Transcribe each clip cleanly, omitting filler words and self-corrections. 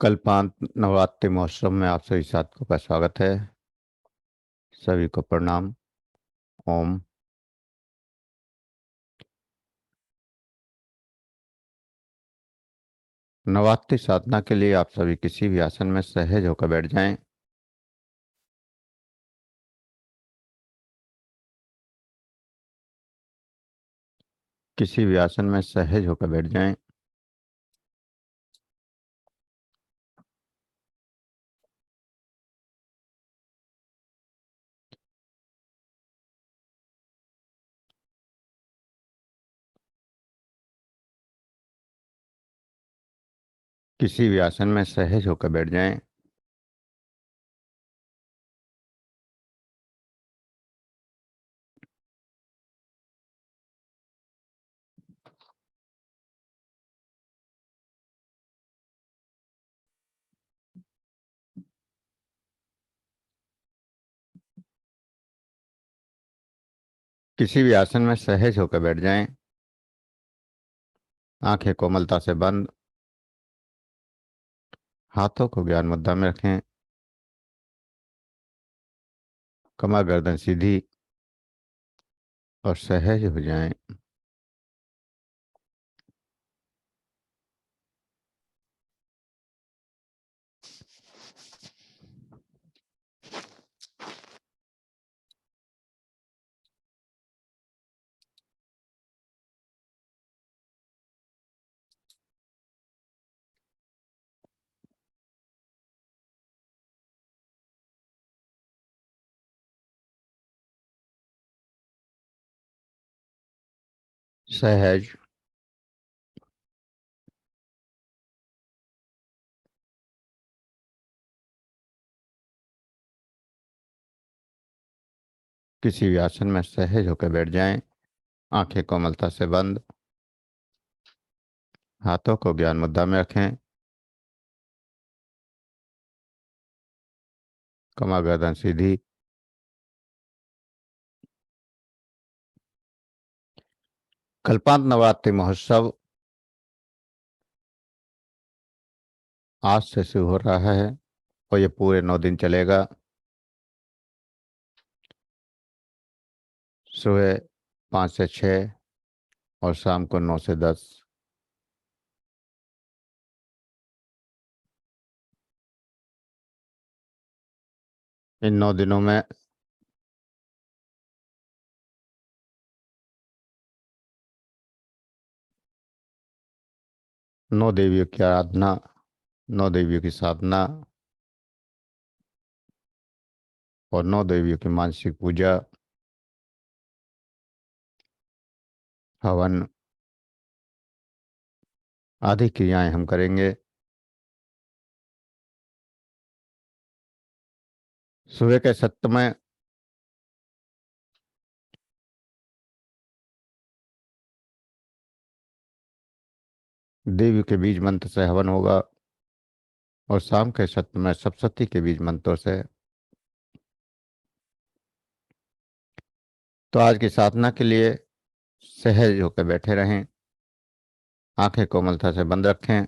कल्पांत नवरात्रि महोत्सव में आप सभी साथियों का स्वागत है। सभी को प्रणाम। ओम। नवरात्रि साधना के लिए आप सभी किसी भी आसन में सहज होकर बैठ जाएं। किसी भी आसन में सहज होकर बैठ जाएं। किसी भी आसन में सहज होकर बैठ जाएं। किसी भी आसन में सहज होकर बैठ जाएं। आंखें कोमलता से बंद। हाथों को ज्ञान मुद्रा में रखें। कमर गर्दन सीधी और सहज हो जाएं। सहज। किसी भी आसन में सहज होकर बैठ जाएं। आंखें कोमलता से बंद। हाथों को ज्ञान मुद्रा में रखें। कमर गर्दन सीधी। कल्पांत नवरात्रि महोत्सव आज से शुरू हो रहा है और ये पूरे 9 दिन चलेगा। सुबह 5 से 6 और शाम को 9 से 10। इन 9 दिनों में नौ देवियों की आराधना, नौ देवियों की साधना और नौ देवियों की मानसिक पूजा, हवन आदि क्रियाएं हम करेंगे। सुबह के सत्र में देवी के बीज मंत्र से हवन होगा और शाम के सत्र में सप्तशती के बीज मंत्रों से। तो आज की साधना के लिए सहज होकर बैठे रहें। आंखें कोमलता से बंद रखें।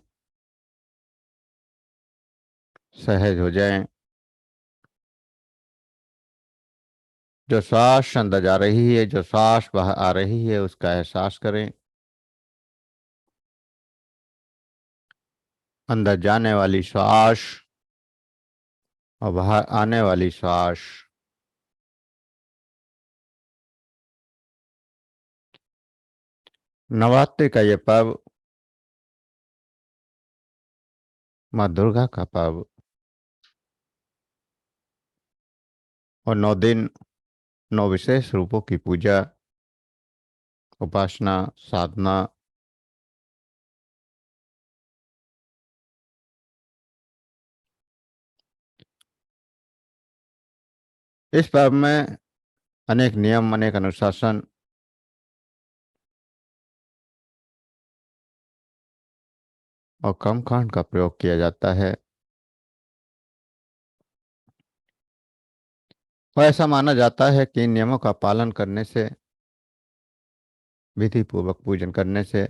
सहज हो जाएं। जो श्वास अंदर जा रही है, जो श्वास बाहर आ रही है, उसका एहसास करें। अंदर जाने वाली श्वास और बाहर आने वाली श्वास। नवरात्रि का ये पर्व माँ दुर्गा का पर्व और 9 दिन 9 विशेष रूपों की पूजा, उपासना, साधना। इस पर्व में अनेक नियम, अनेक अनुशासन और कर्मकांड का प्रयोग किया जाता है और ऐसा माना जाता है कि इन नियमों का पालन करने से, विधि पूर्वक पूजन करने से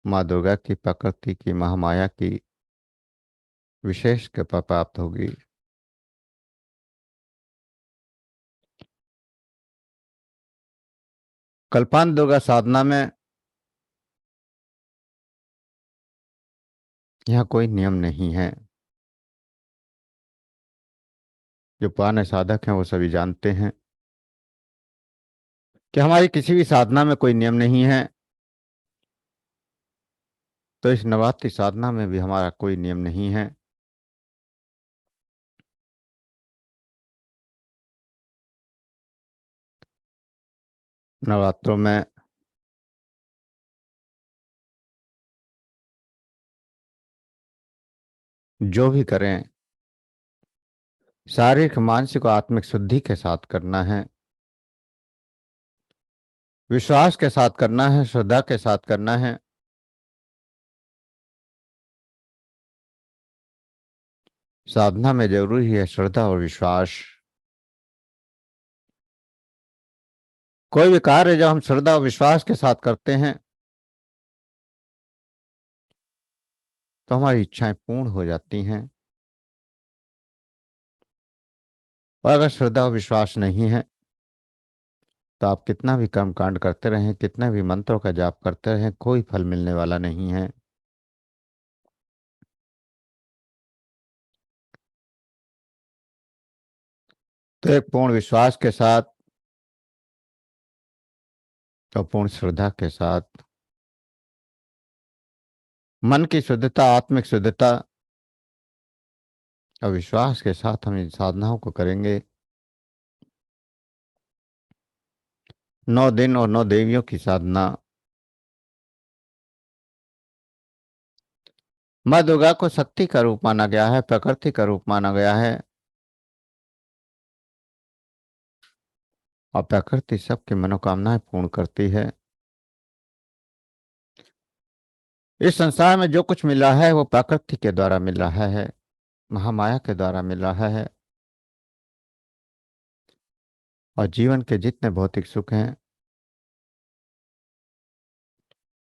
माँ दुर्गा की, प्रकृति की, महामाया की विशेष कृपा प्राप्त होगी। कल्पांत दुर्गा साधना में यहाँ कोई नियम नहीं है। जो पुराने साधक हैं वो सभी जानते हैं कि हमारी किसी भी साधना में कोई नियम नहीं है। तो इस नवरात्रि साधना में भी हमारा कोई नियम नहीं है। नवरात्रों में जो भी करें शारीरिक, मानसिक और आत्मिक शुद्धि के साथ करना है, विश्वास के साथ करना है, श्रद्धा के साथ करना है। साधना में जरूरी है श्रद्धा और विश्वास। कोई भी कार्य जब हम श्रद्धा और विश्वास के साथ करते हैं तो हमारी इच्छाएं पूर्ण हो जाती हैं। और अगर श्रद्धा और विश्वास नहीं है तो आप कितना भी कर्म कांड करते रहें, कितने भी मंत्रों का जाप करते रहें, कोई फल मिलने वाला नहीं है। तो एक पूर्ण विश्वास के साथ और पूर्ण श्रद्धा के साथ, मन की शुद्धता, आत्मिक शुद्धता और विश्वास के साथ हम इन साधनाओं को करेंगे। 9 दिन और 9 देवियों की साधना। माँ दुर्गा को शक्ति का रूप माना गया है, प्रकृति का रूप माना गया है। और प्रकृति सबकी मनोकामनाएं पूर्ण करती है। इस संसार में जो कुछ मिला है वो प्रकृति के द्वारा मिल रहा है, महामाया के द्वारा मिल रहा है। और जीवन के जितने भौतिक सुख हैं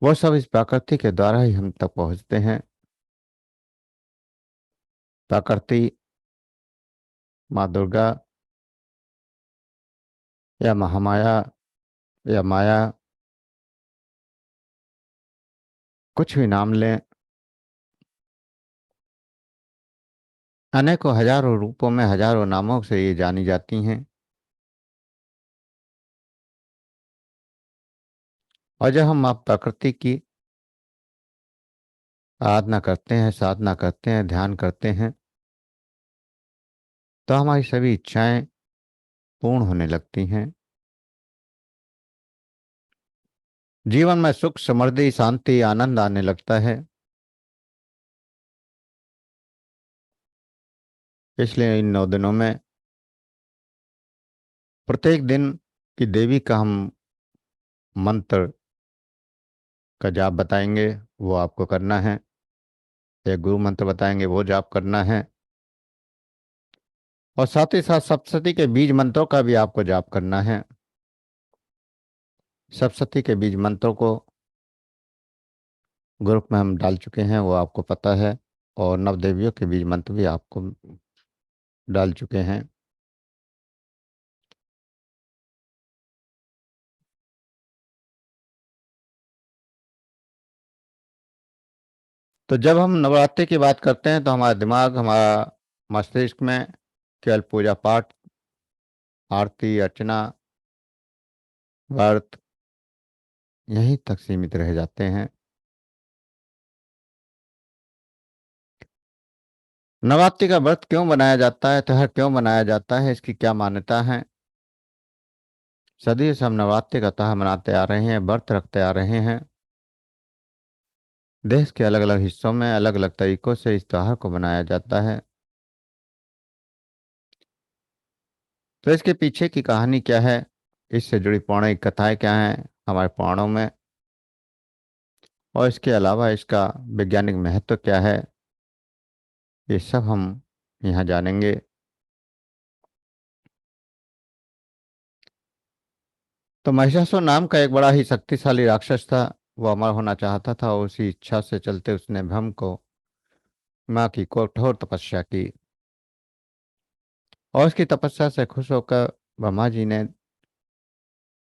वो सब इस प्रकृति के द्वारा ही हम तक पहुंचते हैं। प्रकृति, माँ दुर्गा या महामाया या माया, कुछ भी नाम लें, अनेकों हजारों रूपों में, हजारों नामों से ये जानी जाती हैं। और जब हम आप प्रकृति की आराधना करते हैं, साधना करते हैं, ध्यान करते हैं तो हमारी सभी इच्छाएं पूर्ण होने लगती हैं। जीवन में सुख, समृद्धि, शांति, आनंद आने लगता है। इसलिए इन 9 दिनों में प्रत्येक दिन की देवी का हम मंत्र का जाप बताएंगे, वो आपको करना है। एक गुरु मंत्र बताएंगे, वो जाप करना है। और साथ ही साथ सप्तशती के बीज मंत्रों का भी आपको जाप करना है। सप्तशती के बीज मंत्रों को ग्रुप में हम डाल चुके हैं, वो आपको पता है। और नवदेवियों के बीज मंत्र भी आपको डाल चुके हैं। तो जब हम नवरात्रि की बात करते हैं तो हमारा दिमाग, हमारा मस्तिष्क में केवल पूजा पाठ, आरती, अर्चना, व्रत यहीं तक सीमित रह जाते हैं। नवरात्रि का व्रत क्यों बनाया जाता है, त्योहार क्यों मनाया जाता है, इसकी क्या मान्यता है? सदी से हम नवरात्रि का त्योहार मनाते आ रहे हैं, व्रत रखते आ रहे हैं। देश के अलग अलग हिस्सों में अलग अलग तरीकों से इस त्योहार को मनाया जाता है। तो इसके पीछे की कहानी क्या है, इससे जुड़ी पौराणिक कथाएं क्या हैं हमारे पुराणों में, और इसके अलावा इसका वैज्ञानिक महत्व क्या है, ये सब हम यहाँ जानेंगे। तो महिषासुर नाम का एक बड़ा ही शक्तिशाली राक्षस था। वो अमर होना चाहता था, और उसी इच्छा से चलते उसने ब्रह्म को माँ की कठोर तपस्या की। और उसकी तपस्या से खुश होकर ब्रह्मा जी ने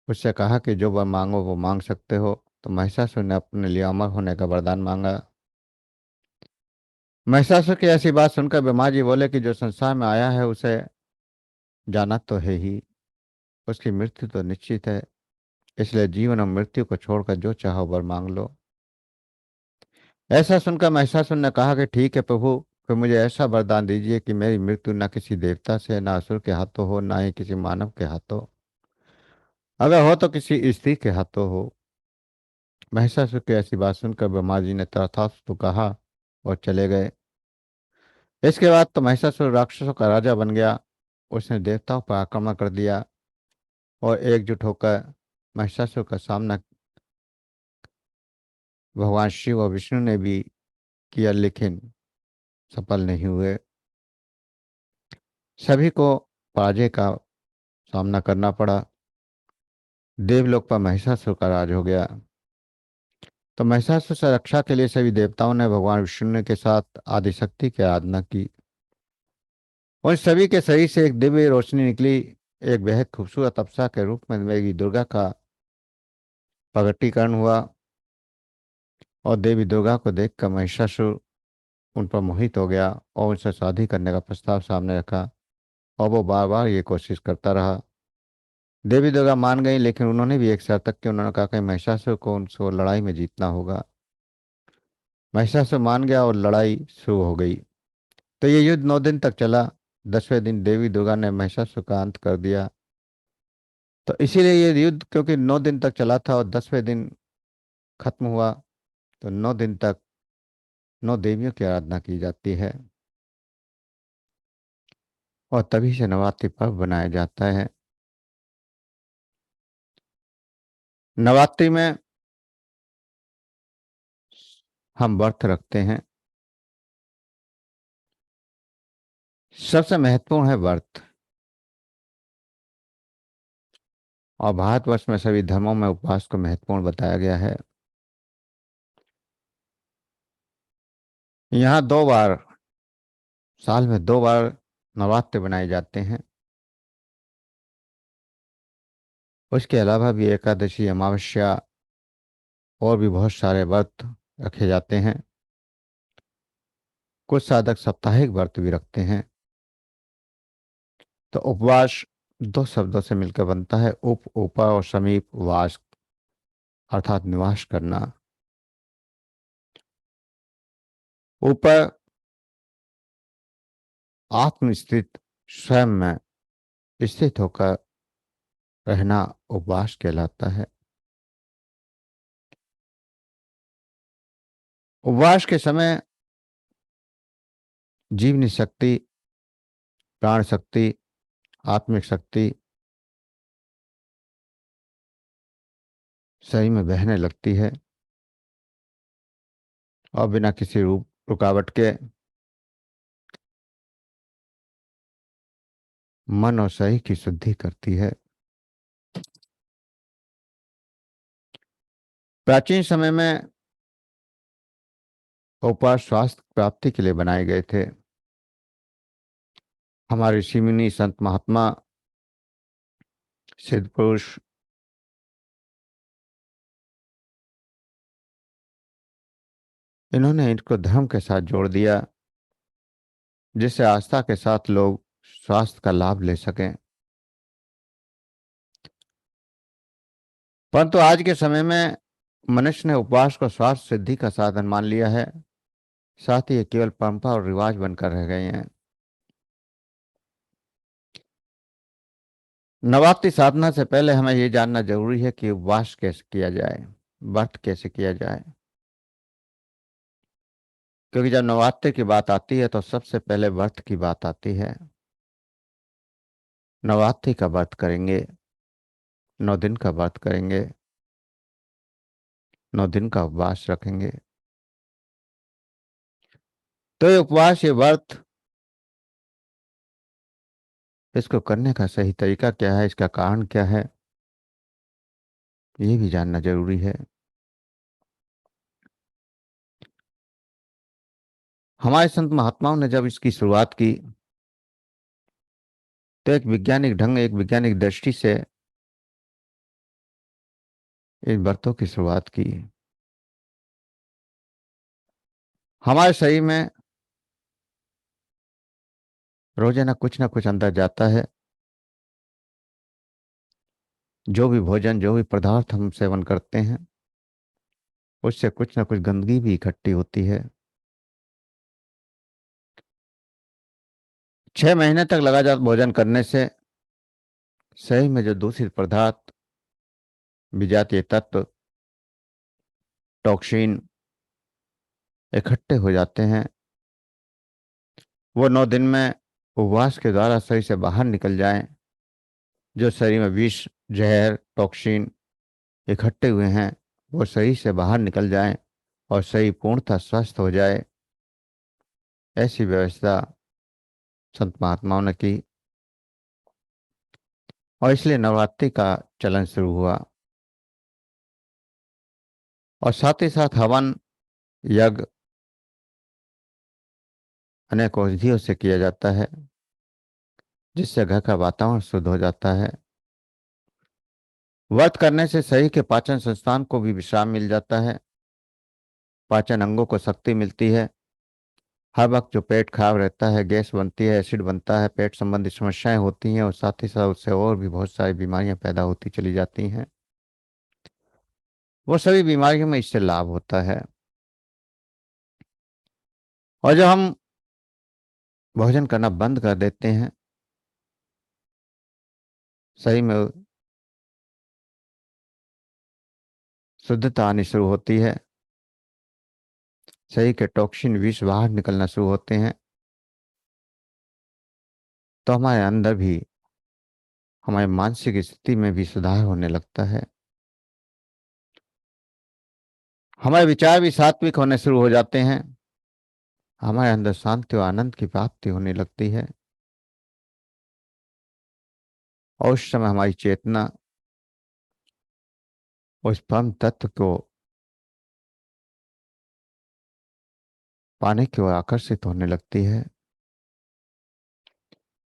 उससे कहा कि जो वर मांगो वो मांग सकते हो। तो महिषासुर ने अपने लिए अमर होने का वरदान मांगा। महिषासुर की ऐसी बात सुनकर ब्रह्मा जी बोले कि जो संसार में आया है उसे जाना तो है ही, उसकी मृत्यु तो निश्चित है, इसलिए जीवन और मृत्यु को छोड़कर जो चाहो वर मांग लो। ऐसा सुनकर महिषासुर ने कहा कि ठीक है प्रभु, फिर मुझे ऐसा वरदान दीजिए कि मेरी मृत्यु न किसी देवता से, न असुर के हाथों हो, ना ही किसी मानव के हाथों, अगर हो तो किसी स्त्री के हाथों हो। महिषासुर की ऐसी बात सुनकर ब्रह्मा जी ने तथास्तु कहा और चले गए। इसके बाद तो महिषासुर राक्षसों का राजा बन गया। उसने देवताओं पर आक्रमण कर दिया और एकजुट होकर महिषासुर का सामना भगवान शिव और विष्णु ने भी किया, लेकिन सफल नहीं हुए। सभी को पराजय का सामना करना पड़ा। देवलोक पर महिषासुर का राज हो गया। तो महिषासुर से रक्षा के लिए सभी देवताओं ने भगवान विष्णु के साथ आदिशक्ति की आराधना की। उन सभी के शरीर से एक दिव्य रोशनी निकली। एक बेहद खूबसूरत अप्सरा के रूप में देवी दुर्गा का प्रकटीकरण हुआ। और देवी दुर्गा को देखकर महिषासुर उन पर मोहित हो गया और उनसे शादी करने का प्रस्ताव सामने रखा। और वो बार बार ये कोशिश करता रहा। देवी दुर्गा मान गई, लेकिन उन्होंने भी एक शर्त रखी। उन्होंने कहा कि महिषासुर को उनको लड़ाई में जीतना होगा। महिषासुर मान गया और लड़ाई शुरू हो गई। तो ये युद्ध 9 दिन तक चला। 10वें दिन देवी दुर्गा ने महिषासुर का अंत कर दिया। तो इसीलिए ये युद्ध, क्योंकि 9 दिन तक चला था और 10वें दिन खत्म हुआ, तो 9 दिन तक 9 देवियों की आराधना की जाती है। और तभी से नवरात्रि पर्व बनाया जाता है। नवरात्रि में हम व्रत रखते हैं। सबसे महत्वपूर्ण है व्रत। और भारतवर्ष में सभी धर्मों में उपवास को महत्वपूर्ण बताया गया है। यहाँ 2 बार, साल में 2 बार नवरात्र बनाए जाते हैं। उसके अलावा भी एकादशी, अमावस्या और भी बहुत सारे व्रत रखे जाते हैं। कुछ साधक साप्ताहिक व्रत भी रखते हैं। तो उपवास 2 शब्दों से मिलकर बनता है, ऊपर और समीप वास, अर्थात निवास करना। ऊपर आत्मस्थित, स्वयं में स्थित होकर रहना उपवास कहलाता है। उपवास के समय जीवनी शक्ति, प्राण शक्ति, आत्मिक शक्ति शरीर में बहने लगती है। और बिना किसी रुकावट के मन और शरीर की शुद्धि करती है। प्राचीन समय में उपवास स्वास्थ्य प्राप्ति के लिए बनाए गए थे। हमारे ऋषि मुनि, संत महात्मा, सिद्ध पुरुष, इन्होंने इनको धर्म के साथ जोड़ दिया, जिससे आस्था के साथ लोग स्वास्थ्य का लाभ ले सकें। परंतु आज के समय में मनुष्य ने उपवास को स्वास्थ्य सिद्धि का साधन मान लिया है। साथ ही ये केवल परंपरा और रिवाज बनकर रह गए हैं। नवरात्रि साधना से पहले हमें ये जानना जरूरी है कि उपवास कैसे किया जाए, व्रत कैसे किया जाए। क्योंकि जब नवरात्रि की बात आती है तो सबसे पहले व्रत की बात आती है। नवरात्रि का व्रत करेंगे, 9 दिन का व्रत करेंगे, 9 दिन का उपवास रखेंगे। तो ये उपवास, ये व्रत, इसको करने का सही तरीका क्या है, इसका कारण क्या है, ये भी जानना जरूरी है। हमारे संत महात्माओं ने जब इसकी शुरुआत की तो एक वैज्ञानिक ढंग, एक वैज्ञानिक दृष्टि से इन व्रतों की शुरुआत की। हमारे शरीर में रोजाना कुछ ना कुछ अंदर जाता है। जो भी भोजन, जो भी पदार्थ हम सेवन करते हैं, उससे कुछ ना कुछ गंदगी भी इकट्ठी होती है। 6 महीने तक लगातार भोजन करने से शरीर में जो दूषित पदार्थ, विजातीय तत्व, टॉक्सिन इकट्ठे हो जाते हैं, वो 9 दिन में उपवास के द्वारा शरीर से बाहर निकल जाएं। जो शरीर में विष, जहर, टॉक्सिन इकट्ठे हुए हैं, वो शरीर से बाहर निकल जाएं और शरीर पूर्णतः स्वस्थ हो जाए, ऐसी व्यवस्था संत महात्माओं ने की। और इसलिए नवरात्रि का चलन शुरू हुआ। और साथ ही साथ हवन, यज्ञ अनेक औषधियों से किया जाता है, जिससे घर का वातावरण शुद्ध हो जाता है। व्रत करने से शरीर के पाचन संस्थान को भी विश्राम मिल जाता है, पाचन अंगों को शक्ति मिलती है। हर वक्त जो पेट खराब रहता है, गैस बनती है, एसिड बनता है, पेट संबंधी समस्याएं होती हैं, और साथ ही साथ उससे और भी बहुत सारी बीमारियां पैदा होती चली जाती हैं, वो सभी बीमारियों में इससे लाभ होता है। और जब हम भोजन करना बंद कर देते हैं, शरीर में शुद्धता आनी शुरू होती है, शरीर के टॉक्सिन, विष बाहर निकलना शुरू होते हैं, तो हमारे अंदर भी, हमारी मानसिक स्थिति में भी सुधार होने लगता है। हमारे विचार भी सात्विक होने शुरू हो जाते हैं, हमारे अंदर शांति और आनंद की प्राप्ति होने लगती है। और उस समय हमारी चेतना उस परम तत्व को पाने की ओर आकर्षित होने लगती है,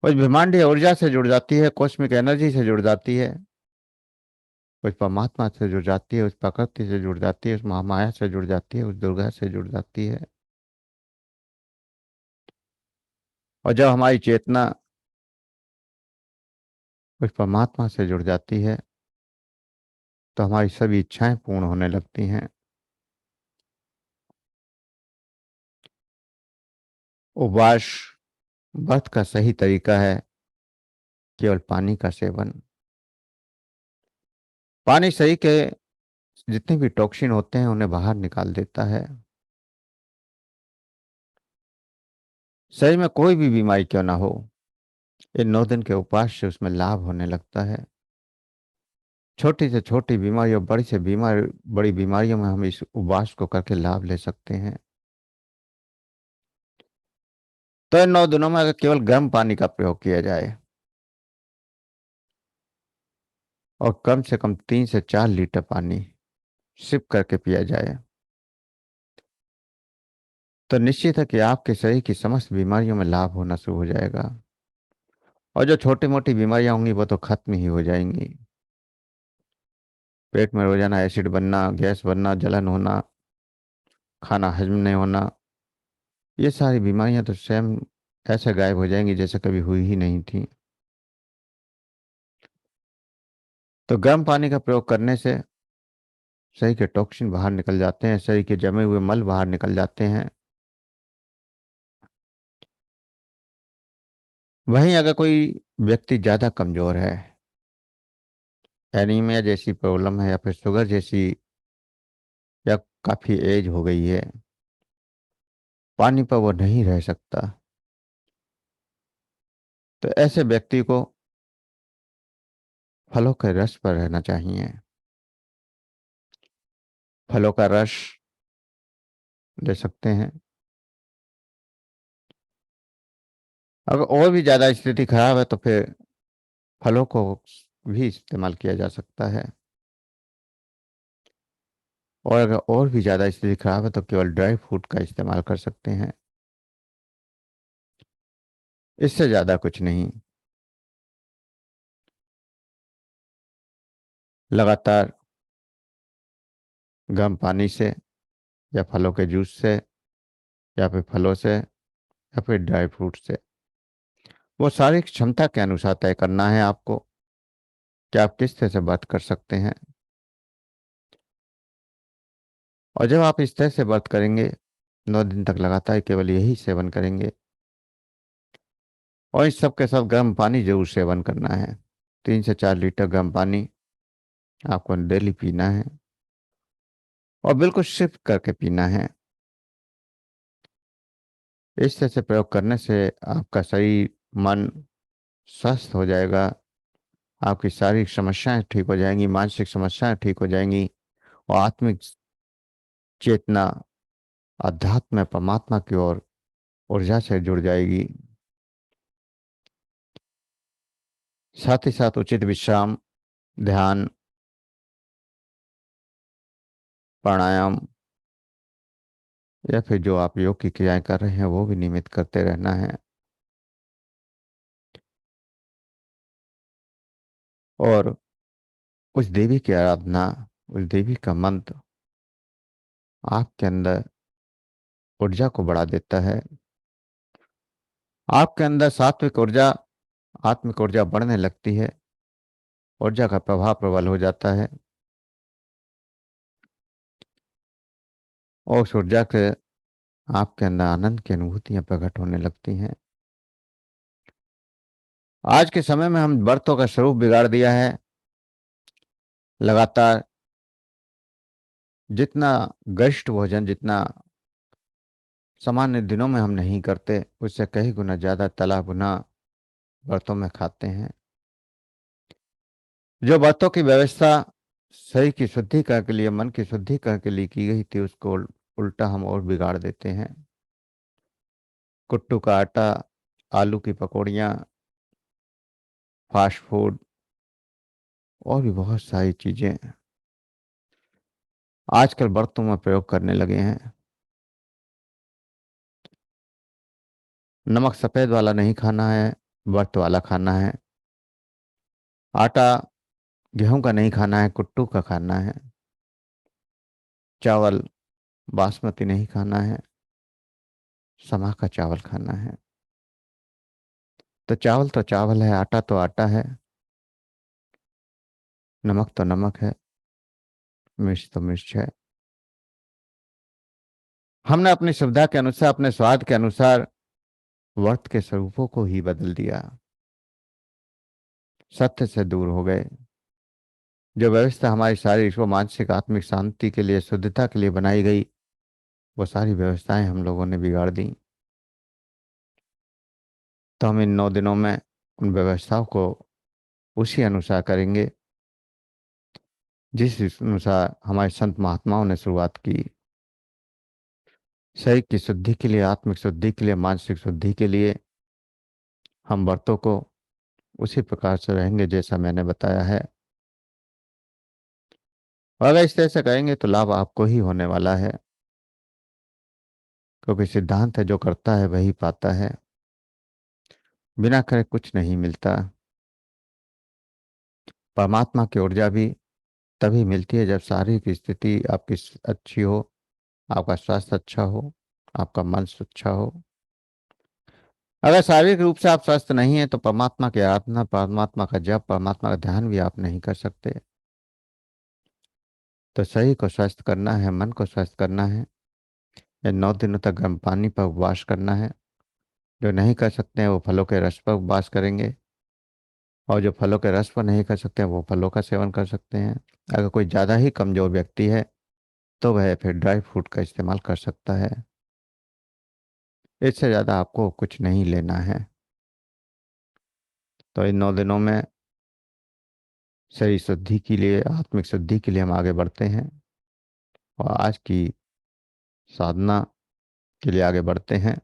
उस ब्रह्मांडीय ऊर्जा से जुड़ जाती है, कॉस्मिक एनर्जी से जुड़ जाती है, उस परमात्मा से जुड़ जाती है, उस प्रकृति से जुड़ जाती है, उस महामाया से जुड़ जाती है, उस दुर्गा से जुड़ जाती है। और जब हमारी चेतना उस परमात्मा से जुड़ जाती है, तो हमारी सभी इच्छाएं पूर्ण होने लगती हैं। उपवास, व्रत का सही तरीका है केवल पानी का सेवन। पानी शरीर के जितने भी टॉक्सिन होते हैं उन्हें बाहर निकाल देता है। शरीर में कोई भी बीमारी क्यों ना हो, इन 9 दिन के उपवास से उसमें लाभ होने लगता है। छोटी से छोटी बीमारी और बड़ी से बड़ी बीमारियों में हम इस उपवास को करके लाभ ले सकते हैं। तो इन 9 दिनों में अगर केवल गर्म पानी का प्रयोग किया जाए और कम से कम 3 से 4 लीटर पानी सिप करके पिया जाए, तो निश्चित है कि आपके शरीर की समस्त बीमारियों में लाभ होना शुरू हो जाएगा। और जो छोटी मोटी बीमारियां होंगी वो तो खत्म ही हो जाएंगी। पेट में रोजाना एसिड बनना, गैस बनना, जलन होना, खाना हजम नहीं होना, ये सारी बीमारियां तो स्वयं ऐसे गायब हो जाएंगी जैसे कभी हुई ही नहीं थी। तो गर्म पानी का प्रयोग करने से शरीर के टॉक्सिन बाहर निकल जाते हैं, शरीर के जमे हुए मल बाहर निकल जाते हैं। वहीं अगर कोई व्यक्ति ज्यादा कमजोर है, एनीमिया जैसी प्रॉब्लम है, या फिर शुगर जैसी, या काफी एज हो गई है, पानी पर वो नहीं रह सकता, तो ऐसे व्यक्ति को फलों के रस पर रहना चाहिए। फलों का रस ले सकते हैं। अगर और भी ज्यादा स्थिति खराब है तो फिर फलों को भी इस्तेमाल किया जा सकता है। और अगर और भी ज्यादा स्थिति खराब है तो केवल ड्राई फ्रूट का इस्तेमाल कर सकते हैं। इससे ज्यादा कुछ नहीं। लगातार गर्म पानी से, या फलों के जूस से, या फिर फलों से, या फिर ड्राई फ्रूट से, वो सारी क्षमता के अनुसार तय करना है आपको कि आप किस तरह से व्रत कर सकते हैं। और जब आप इस तरह से व्रत करेंगे, 9 दिन तक लगातार केवल यही सेवन करेंगे, और इस सब के साथ गर्म पानी जरूर सेवन करना है। 3 से 4 लीटर गर्म पानी आपको डेली पीना है, और बिल्कुल सिप करके पीना है। इस तरह से प्रयोग करने से आपका शरीर, मन स्वस्थ हो जाएगा। आपकी शारीरिक समस्याएं ठीक हो जाएंगी, मानसिक समस्याएं ठीक हो जाएंगी, और आत्मिक चेतना, अध्यात्म परमात्मा की ओर ऊर्जा से जुड़ जाएगी। साथ ही साथ उचित विश्राम, ध्यान, प्राणायाम, या फिर जो आप योग की क्रियाएं कर रहे हैं वो भी नियमित करते रहना है। और उस देवी की आराधना, उस देवी का मंत्र आपके अंदर ऊर्जा को बढ़ा देता है। आपके अंदर सात्विक ऊर्जा, आत्मिक ऊर्जा बढ़ने लगती है, ऊर्जा का प्रभाव प्रबल हो जाता है, और उस ऊर्जा से आपके अंदर आनंद की अनुभूतियां प्रकट होने लगती हैं। आज के समय में हम व्रतों का स्वरूप बिगाड़ दिया है। लगातार जितना गरिष्ठ भोजन, जितना सामान्य दिनों में हम नहीं करते, उससे कई गुना ज्यादा तला भुना व्रतों में खाते हैं। जो व्रतों की व्यवस्था शरीर की शुद्धिकरण के लिए, मन की शुद्धिकरण के लिए की गई थी, उसको उल्टा हम और बिगाड़ देते हैं। कुट्टू का आटा, आलू की पकौड़ियाँ, फास्ट फूड, और भी बहुत सारी चीजें आजकल व्रतों में प्रयोग करने लगे हैं। नमक सफेद वाला नहीं खाना है, व्रत वाला खाना है। आटा गेहूं का नहीं खाना है, कुट्टू का खाना है। चावल बासमती नहीं खाना है, समा का चावल खाना है। तो चावल है, आटा तो आटा है, नमक तो नमक है, मिर्च तो मिर्च है। हमने अपनी सुविधा के अनुसार, अपने स्वाद के अनुसार व्रत के स्वरूपों को ही बदल दिया, सत्य से दूर हो गए। जो व्यवस्था हमारी शारीरिक व मानसिक आत्मिक शांति के लिए, शुद्धता के लिए बनाई गई, वो सारी व्यवस्थाएं हम लोगों ने बिगाड़ दी। तो हम इन 9 दिनों में उन व्यवस्थाओं को उसी अनुसार करेंगे जिस अनुसार हमारे संत महात्माओं ने शुरुआत की। शरीर की शुद्धि के लिए, आत्मिक शुद्धि के लिए, मानसिक शुद्धि के लिए हम व्रतों को उसी प्रकार से रहेंगे जैसा मैंने बताया है। और अगर इस तरह से करेंगे तो लाभ आपको ही होने वाला है, क्योंकि सिद्धांत है जो करता है वही पाता है। बिना करे कुछ नहीं मिलता। परमात्मा की ऊर्जा भी तभी मिलती है जब शारीरिक स्थिति आपकी अच्छी हो, आपका स्वास्थ्य अच्छा हो, आपका मन अच्छा हो। अगर शारीरिक रूप से आप स्वस्थ नहीं है तो परमात्मा की आराधना, परमात्मा का जप, परमात्मा का ध्यान भी आप नहीं कर सकते। तो शरीर को स्वस्थ करना है, मन को स्वस्थ करना है, या 9 दिनों तक गर्म पानी पर उपवास करना है। जो नहीं कर सकते हैं वो फलों के रस पर उपवास करेंगे, और जो फलों के रस पर नहीं कर सकते हैं वो फलों का सेवन कर सकते हैं। अगर कोई ज़्यादा ही कमजोर व्यक्ति है तो वह फिर ड्राई फ्रूट का इस्तेमाल कर सकता है। इससे ज़्यादा आपको कुछ नहीं लेना है। तो इन 9 दिनों में शरीर शुद्धि के लिए, आत्मिक शुद्धि के लिए हम आगे बढ़ते हैं, और आज की साधना के लिए आगे बढ़ते हैं।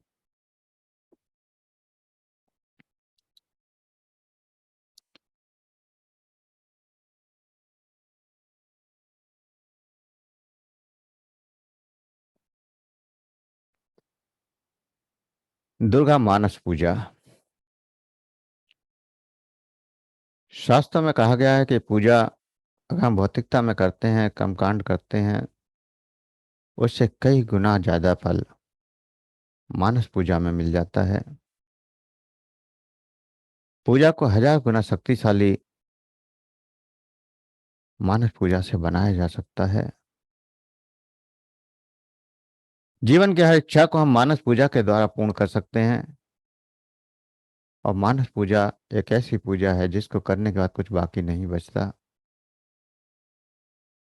दुर्गा मानस पूजा। शास्त्रों में कहा गया है कि पूजा अगर हम भौतिकता में करते हैं, कर्मकांड करते हैं, उससे कई गुना ज्यादा फल मानस पूजा में मिल जाता है। पूजा को 1000 गुना शक्तिशाली मानस पूजा से बनाया जा सकता है। जीवन की हर इच्छा को हम मानस पूजा के द्वारा पूर्ण कर सकते हैं। और मानस पूजा एक ऐसी पूजा है जिसको करने के बाद कुछ बाकी नहीं बचता।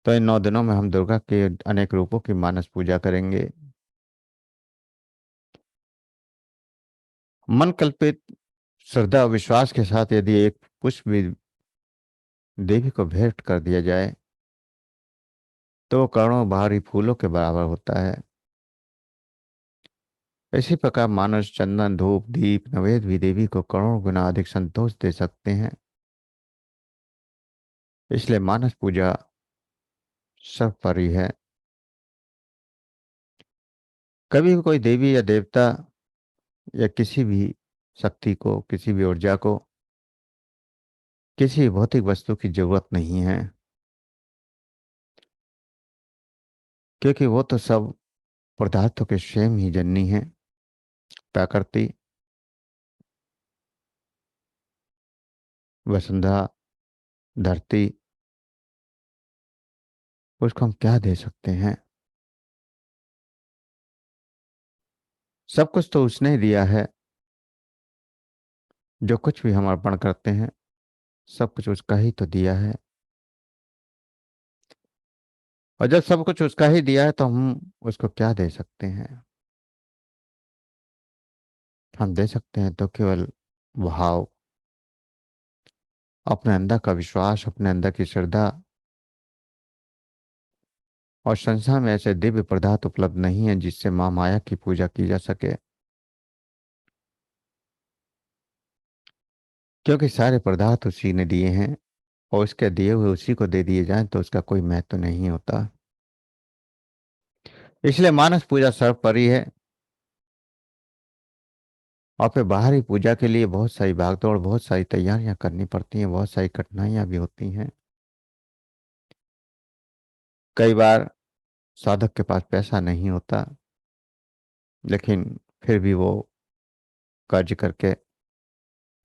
तो इन 9 दिनों में हम दुर्गा के अनेक रूपों की मानस पूजा करेंगे। मन कल्पित श्रद्धा और विश्वास के साथ यदि एक पुष्प भी देवी को भेंट कर दिया जाए तो वो करोड़ों बाहरी फूलों के बराबर होता है। इसी प्रकार मानस चंदन धूप दीप नैवेद्य भी देवी को करोड़ों गुना अधिक संतोष दे सकते हैं। इसलिए मानस पूजा सर्वोपरि है। कभी भी कोई देवी या देवता या किसी भी शक्ति को, किसी भी ऊर्जा को, किसी भौतिक वस्तु की जरूरत नहीं है, क्योंकि वो तो सब पदार्थों के स्वयं ही जननी है। प्रकृति, वसुंधरा, धरती, उसको हम क्या दे सकते हैं? सब कुछ तो उसने दिया है। जो कुछ भी हम अर्पण करते हैं सब कुछ उसका ही तो दिया है। और जब सब कुछ उसका ही दिया है तो हम उसको क्या दे सकते हैं? हम दे सकते हैं तो केवल भाव, अपने अंदर का विश्वास, अपने अंदर की श्रद्धा। और संसार में ऐसे दिव्य पदार्थ उपलब्ध नहीं है जिससे माँ माया की पूजा की जा सके, क्योंकि सारे पदार्थ उसी ने दिए हैं। और उसके दिए हुए उसी को दे दिए जाएं तो उसका कोई महत्व नहीं होता। इसलिए मानस पूजा सर्वोपरि है। और फिर बाहरी पूजा के लिए बहुत सारी भागदौड़, बहुत सारी तैयारियां करनी पड़ती हैं, बहुत सारी कठिनाइयां भी होती हैं। कई बार साधक के पास पैसा नहीं होता, लेकिन फिर भी वो कर्ज करके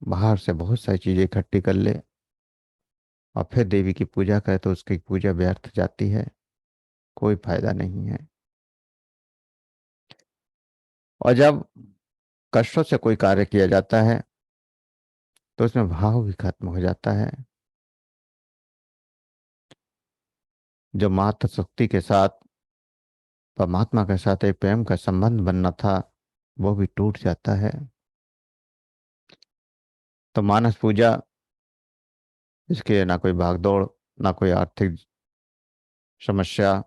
बाहर से बहुत सारी चीजें इकट्ठी कर ले और फिर देवी की पूजा करे तो उसकी पूजा व्यर्थ जाती है, कोई फायदा नहीं है। और जब कष्टों से कोई कार्य किया जाता है तो उसमें भाव भी खत्म हो जाता है। जो मात्र शक्ति के साथ, परमात्मा के साथ एक प्रेम का संबंध बनना था, वो भी टूट जाता है। तो मानस पूजा, इसके लिए ना कोई भागदौड़, ना कोई आर्थिक समस्या।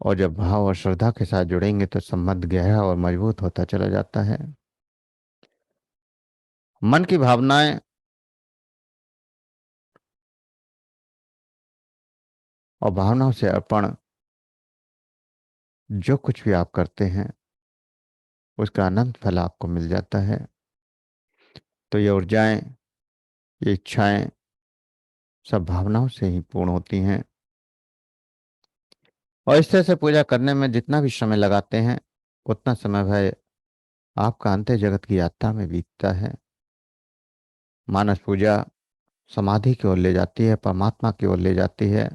और जब भाव और श्रद्धा के साथ जुड़ेंगे तो संबंध गहरा और मजबूत होता चला जाता है। मन की भावनाएं और भावनाओं से अर्पण, जो कुछ भी आप करते हैं उसका अनंत फल आपको मिल जाता है। तो ये ऊर्जाएं, ये इच्छाएं सब भावनाओं से ही पूर्ण होती हैं। और इस तरह से पूजा करने में जितना भी समय लगाते हैं उतना समय भाई आपका अंत्य जगत की यात्रा में बीतता है। मानस पूजा समाधि की ओर ले जाती है, परमात्मा की ओर ले जाती है,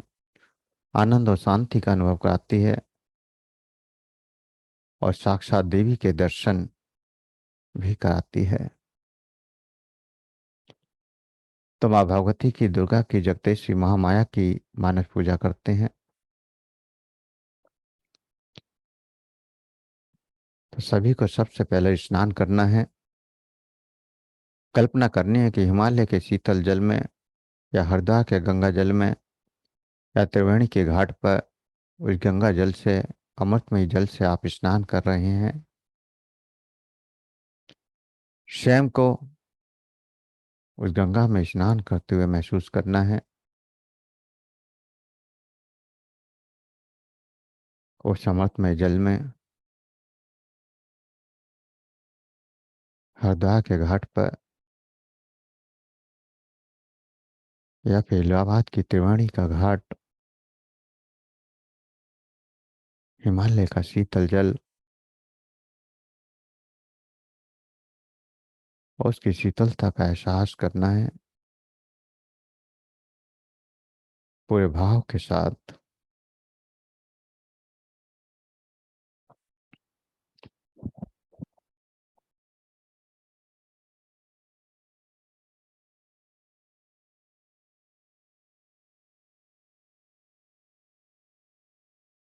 आनंद और शांति का अनुभव कराती है और साक्षात देवी के दर्शन भी कराती है। तो माँ भगवती की, दुर्गा की, जगदीश्वरी महामाया की मानस पूजा करते हैं तो सभी को सबसे पहले स्नान करना है। कल्पना करनी है कि हिमालय के शीतल जल में या हरिद्वार के गंगा जल में या त्रिवेणी के घाट पर उस गंगा जल से, अमृतमय जल से आप स्नान कर रहे हैं। स्वयं को उस गंगा में स्नान करते हुए महसूस करना है। उस अमृतमय जल में हरिद्वार के घाट पर या फिर इलाहाबाद की त्रिवेणी का घाट, हिमालय का शीतल जल और उसकी शीतलता का एहसास करना है पूरे भाव के साथ।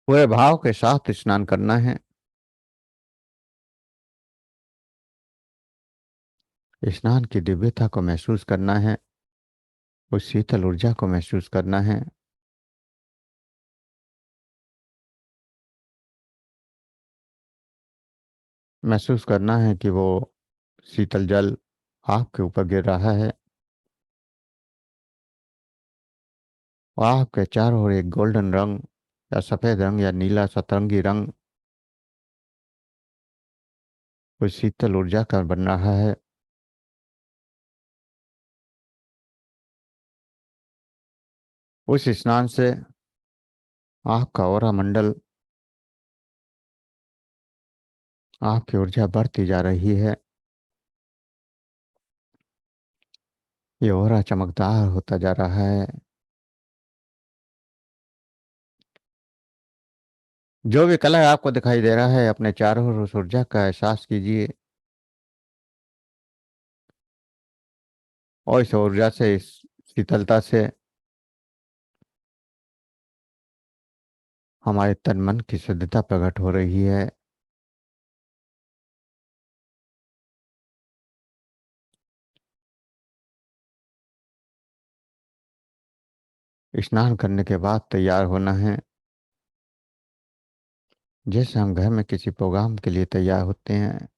पूरे भाव के साथ स्नान करना है। स्नान की दिव्यता को महसूस करना है, उस शीतल ऊर्जा को महसूस करना है। महसूस करना है कि वो शीतल जल आपके ऊपर गिर रहा है और आपके चारों ओर एक गोल्डन रंग या सफेद रंग या नीला सतरंगी रंग उस शीतल ऊर्जा का बन रहा है। उस स्नान से आपका ऑरा मंडल, आपकी ऊर्जा बढ़ती जा रही है। ये ऑरा चमकदार होता जा रहा है। जो भी कलर आपको दिखाई दे रहा है, अपने चारों ओर उस ऊर्जा का एहसास कीजिए और इस ऊर्जा से, इस शीतलता से हमारे तन मन की शुद्धता प्रकट हो रही है। स्नान करने के बाद तैयार होना है, जैसे हम घर में किसी प्रोग्राम के लिए तैयार होते हैं।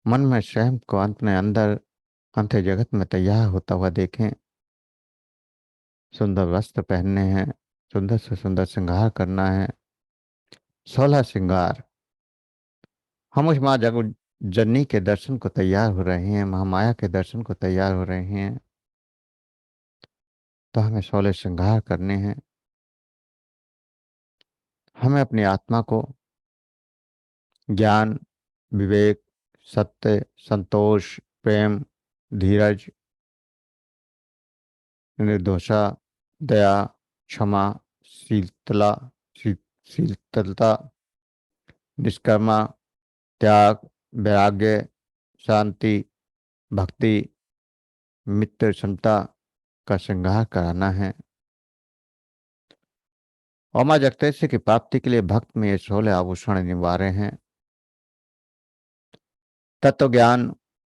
मन में स्वयं को अपने अंदर अंत जगत में तैयार होता हुआ देखें। सुंदर वस्त्र पहनने हैं, सुंदर से सुंदर श्रृंगार करना है। 16 श्रृंगार। हम उस माँ जग जननी के दर्शन को तैयार हो रहे हैं, महामाया के दर्शन को तैयार हो रहे हैं, तो हमें 16 श्रृंगार करने हैं। हमें अपनी आत्मा को ज्ञान, विवेक, सत्य, संतोष, प्रेम, धीरज, निर्दोषा, दया, क्षमा, शीतला, शी- शीतलता, निष्कर्मा, त्याग, वैराग्य, शांति, भक्ति, मित्र क्षमता का श्रृंगार कराना है। और माँ जगदीश्वरी की प्राप्ति के लिए भक्त में ये 16 आभूषण अनिवार्य हैं। तत्व ज्ञान,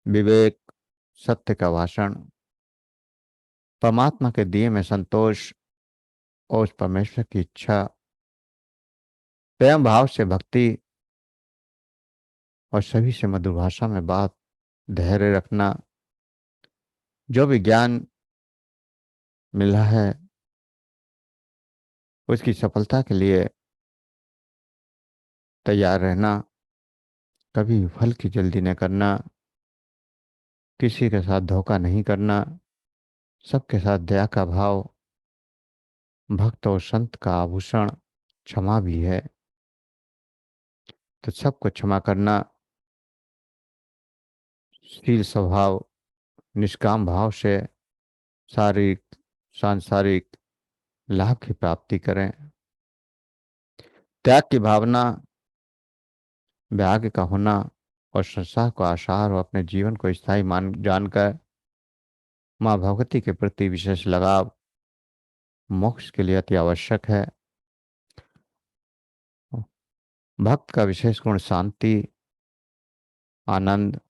विवेक, सत्य का भाषण, परमात्मा के दिए में संतोष और उस परमेश्वर की इच्छा, प्रेम भाव से भक्ति और सभी से मधुर भाषा में बात, धैर्य रखना। जो भी ज्ञान मिला है उसकी सफलता के लिए तैयार रहना, कभी फल की जल्दी न करना, किसी के साथ धोखा नहीं करना, सबके साथ दया का भाव। भक्त और संत का आभूषण क्षमा भी है, तो सबको क्षमा करना, शील स्वभाव, निष्काम भाव से शारीरिक सांसारिक लाभ की प्राप्ति करें। त्याग की भावना, त्याग का होना और संसार को आसार और अपने जीवन को स्थायी मान जानकर माँ भगवती के प्रति विशेष लगाव मोक्ष के लिए अति आवश्यक है। भक्त का विशेष गुण शांति, आनंद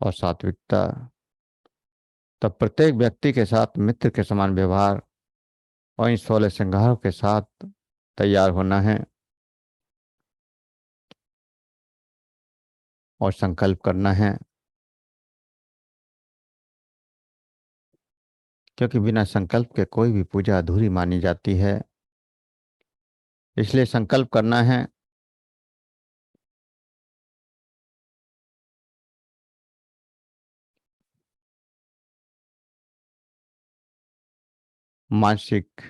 और सात्विकता। तब प्रत्येक व्यक्ति के साथ मित्र के समान व्यवहार और इन 16 श्रृंगारों के साथ तैयार होना है और संकल्प करना है, क्योंकि बिना संकल्प के कोई भी पूजा अधूरी मानी जाती है। इसलिए संकल्प करना है मानसिक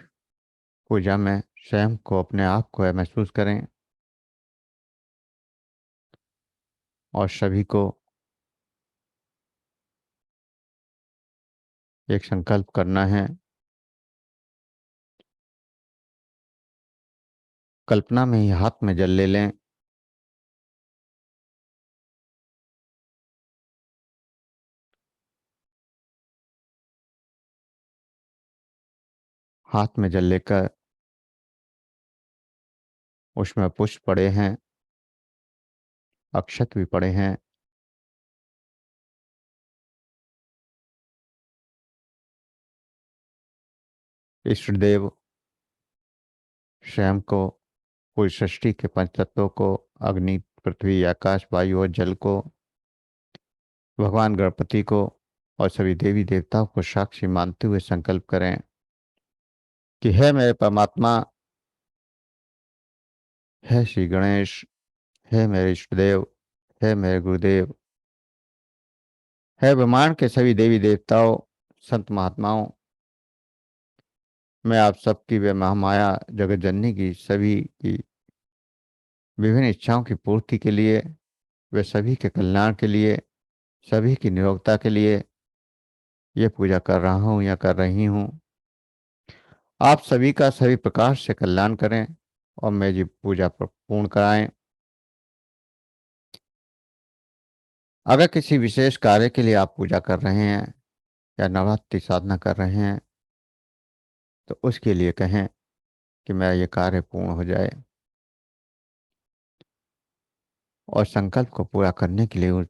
पूजा में स्वयं को, अपने आप को महसूस करें और सभी को एक संकल्प करना है। कल्पना में ही हाथ में जल ले लें। हाथ में जल लेकर उसमें पुष्प पड़े हैं, अक्षत भी पड़े हैं। इष्ट देव स्वयं को, पूरी सृष्टि के पंच तत्वों को, अग्नि, पृथ्वी, आकाश, वायु और जल को, भगवान गणपति को और सभी देवी देवताओं को साक्षी मानते हुए संकल्प करें कि हे मेरे परमात्मा, हे श्री गणेश, हे मेरे इष्ट देव, हे मेरे गुरुदेव, हे ब्रह्मांड के सभी देवी देवताओं, संत महात्माओं, मैं आप सबकी वे महामाया जगत जननी की सभी की विभिन्न इच्छाओं की पूर्ति के लिए, वे सभी के कल्याण के लिए, सभी की निरोगता के लिए ये पूजा कर रहा हूँ या कर रही हूँ। आप सभी का सभी प्रकार से कल्याण करें और मेरी पूजा पूर्ण कराएं। अगर किसी विशेष कार्य के लिए आप पूजा कर रहे हैं या नवरात्रि साधना कर रहे हैं तो उसके लिए कहें कि मेरा ये कार्य पूर्ण हो जाए, और संकल्प को पूरा करने के लिए उस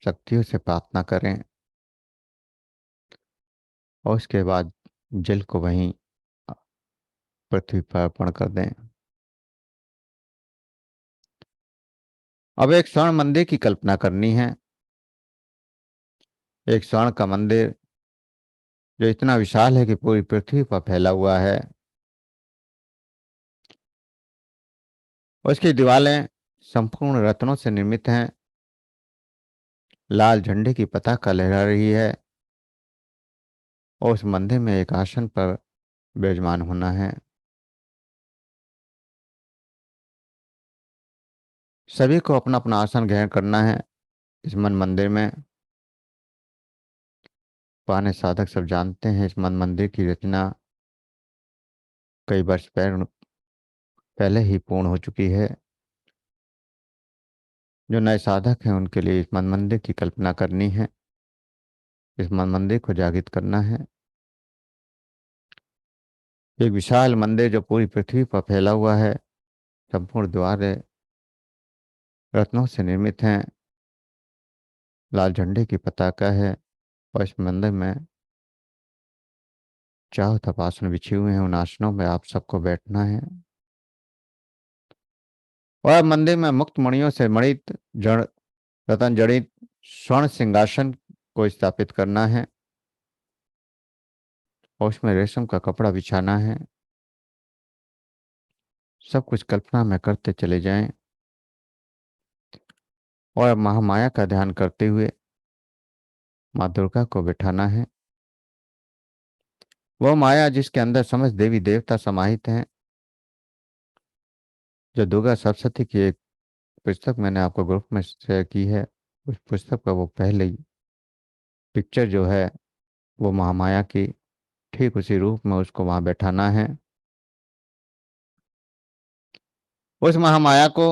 शक्तियों से प्रार्थना करें और उसके बाद जल को वहीं पृथ्वी पर अर्पण कर दें। अब एक स्वर्ण मंदिर की कल्पना करनी है। एक स्वर्ण का मंदिर जो इतना विशाल है कि पूरी पृथ्वी पर फैला हुआ है। उसकी दीवारें संपूर्ण रत्नों से निर्मित हैं। लाल झंडे की पताका लहरा रही है और उस मंदिर में एक आसन पर विराजमान होना है। सभी को अपना अपना आसन ग्रहण करना है इस मन मंदिर में। पुराने साधक सब जानते हैं इस मन मंदिर की रचना कई वर्ष पहले ही पूर्ण हो चुकी है। जो नए साधक हैं उनके लिए इस मन मंदिर की कल्पना करनी है, इस मन मंदिर को जागृत करना है। एक विशाल मंदिर जो पूरी पृथ्वी पर फैला हुआ है, संपूर्ण द्वार रत्नों से निर्मित हैं, लाल झंडे की पताका है और इस मंदिर में चारों तरफ आसन बिछे हुए हैं। उन आसनों में आप सबको बैठना है और मंदिर में मुक्त मणियों से मणित जड़ रतन जड़ित स्वर्ण सिंहासन को स्थापित करना है और उसमें रेशम का कपड़ा बिछाना है। सब कुछ कल्पना में करते चले जाएं और महामाया का ध्यान करते हुए माँ दुर्गा को बिठाना है। वह माया जिसके अंदर समस्त देवी देवता समाहित हैं। जो दुर्गा सप्तशती की एक पुस्तक मैंने आपको ग्रुप में शेयर की है, उस पुस्तक का वो पहले ही पिक्चर जो है वो महामाया की, ठीक उसी रूप में उसको वहां बैठाना है। उस महामाया को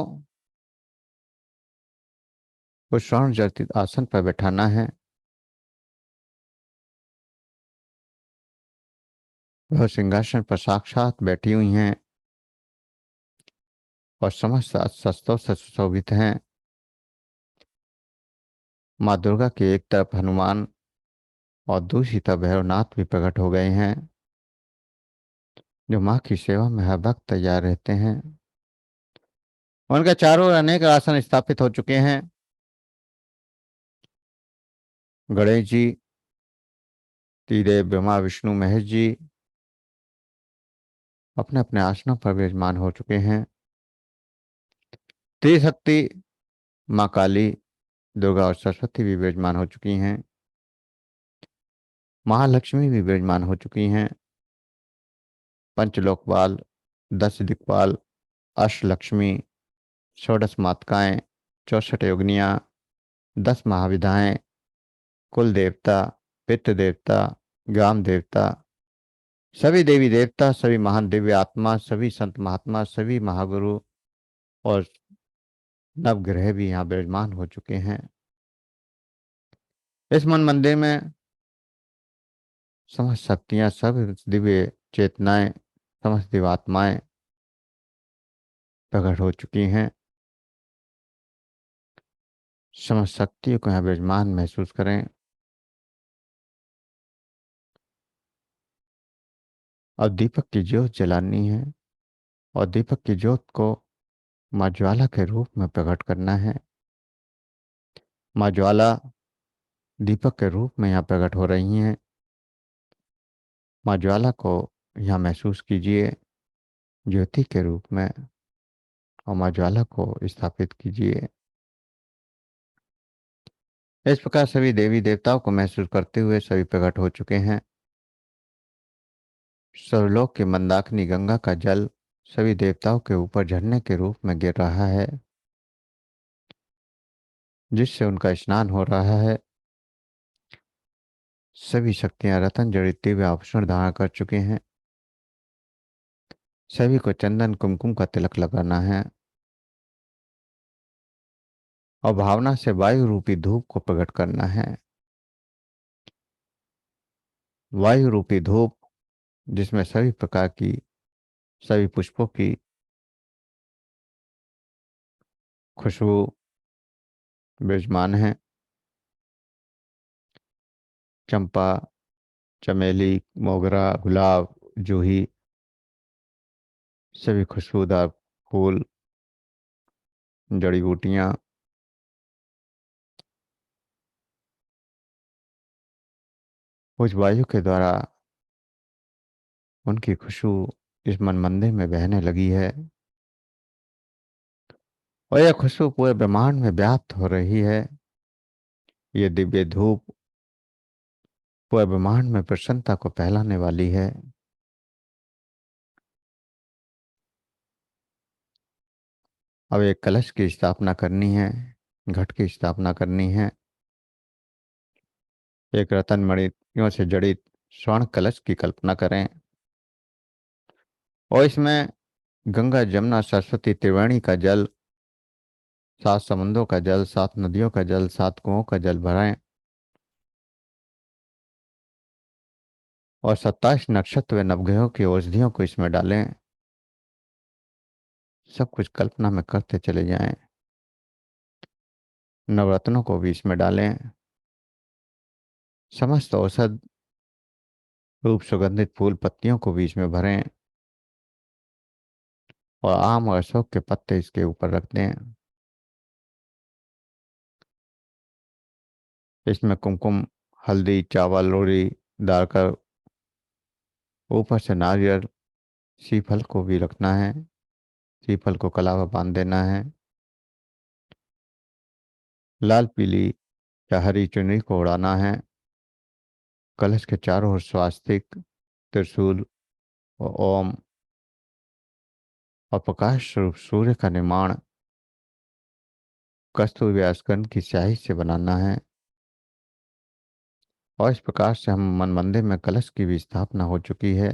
उस स्वर्ण जर्तित आसन पर बैठाना है। वह सिंहासन पर साक्षात बैठी हुई हैं और समस्त शस्त्रों से सुशोभित हैं। माँ दुर्गा के एक तरफ हनुमान और दूसरी तरफ भैरवनाथ भी प्रकट हो गए हैं, जो माँ की सेवा में हर वक्त तैयार रहते हैं। उनके चारों ओर अनेक आसन स्थापित हो चुके हैं। गणेश जी, त्रिदेव ब्रह्मा विष्णु महेश जी अपने अपने आसनों पर विराजमान हो चुके हैं। त्रिशक्ति माँ काली, दुर्गा और सरस्वती भी विराजमान हो चुकी हैं। महालक्ष्मी भी विराजमान हो चुकी हैं। पंचलोकपाल, 10 दिक्पाल, अष्टलक्ष्मी, षोडश मातृकाएं, 64 योगिनियाँ, 10 महाविधाएं, कुल देवता, पितृ देवता, ग्राम देवता, सभी देवी देवता, सभी महान दिव्य आत्मा, सभी संत महात्मा, सभी महागुरु और नवग्रह भी यहाँ विराजमान हो चुके हैं। इस मन मंदिर में समस्त शक्तियां, सब दिव्य चेतनाएं, समस्त दिवात्माएं प्रकट हो चुकी हैं। समस्त शक्तियों को यहाँ विराजमान महसूस करें। और दीपक की ज्योत जलानी है और दीपक की ज्योत को माँ ज्वाला के रूप में प्रकट करना है। माँ ज्वाला दीपक के रूप में यहाँ प्रकट हो रही हैं। माँ ज्वाला को यहाँ महसूस कीजिए ज्योति के रूप में और माँ ज्वाला को स्थापित कीजिए। इस प्रकार सभी देवी देवताओं को महसूस करते हुए सभी प्रकट हो चुके हैं। सर्वलोक की मंदाकिनी गंगा का जल सभी देवताओं के ऊपर झरने के रूप में गिर रहा है, जिससे उनका स्नान हो रहा है। सभी शक्तियां रतन जड़ित दिव्य आभूषण धारण कर चुके हैं। सभी को चंदन कुमकुम का तिलक लगाना है और भावना से वायु रूपी धूप को प्रकट करना है। वायु रूपी धूप जिसमें सभी प्रकार की, सभी पुष्पों की खुशबू विराजमान है। चंपा, चमेली, मोगरा, गुलाब, जूही, सभी खुशबूदार फूल, जड़ी बूटियां उस वायु के द्वारा उनकी खुशबू इस मन मंदिर में बहने लगी है और यह खुशबू पूरे ब्रह्मांड में व्याप्त हो रही है। ये दिव्य धूप पूरे ब्रह्मांड में प्रसन्नता को फैलाने वाली है। अब एक कलश की स्थापना करनी है, घट की स्थापना करनी है। एक रतन मणियों से जड़ित स्वर्ण कलश की कल्पना करें और इसमें गंगा, जमुना, सरस्वती, त्रिवेणी का जल, 7 समुद्रों का जल, 7 नदियों का जल, 7 कुओं का जल भरें और 27 नक्षत्र व नवग्रहों की औषधियों को इसमें डालें। सब कुछ कल्पना में करते चले जाएं। नवरत्नों को भी इसमें डालें। समस्त औषध रूप सुगंधित फूल पत्तियों को भी इसमें भरें और आम और अशोक के पत्ते इसके ऊपर रख दें। इसमें कुमकुम, हल्दी, चावल, रोड़ी डालकर ऊपर से नारियल, सीफल को भी रखना है। सीफल को कलावा बांध देना है। लाल, पीली या हरी चुनरी को उड़ाना है। कलश के चारों ओर स्वास्तिक, त्रिशूल और ओम और प्रकाश स्वरूप सूर्य का निर्माण कस्तूरी व्यासगंध की स्याही से बनाना है। और इस प्रकार से हम मन मंदिर में कलश की भी स्थापना हो चुकी है।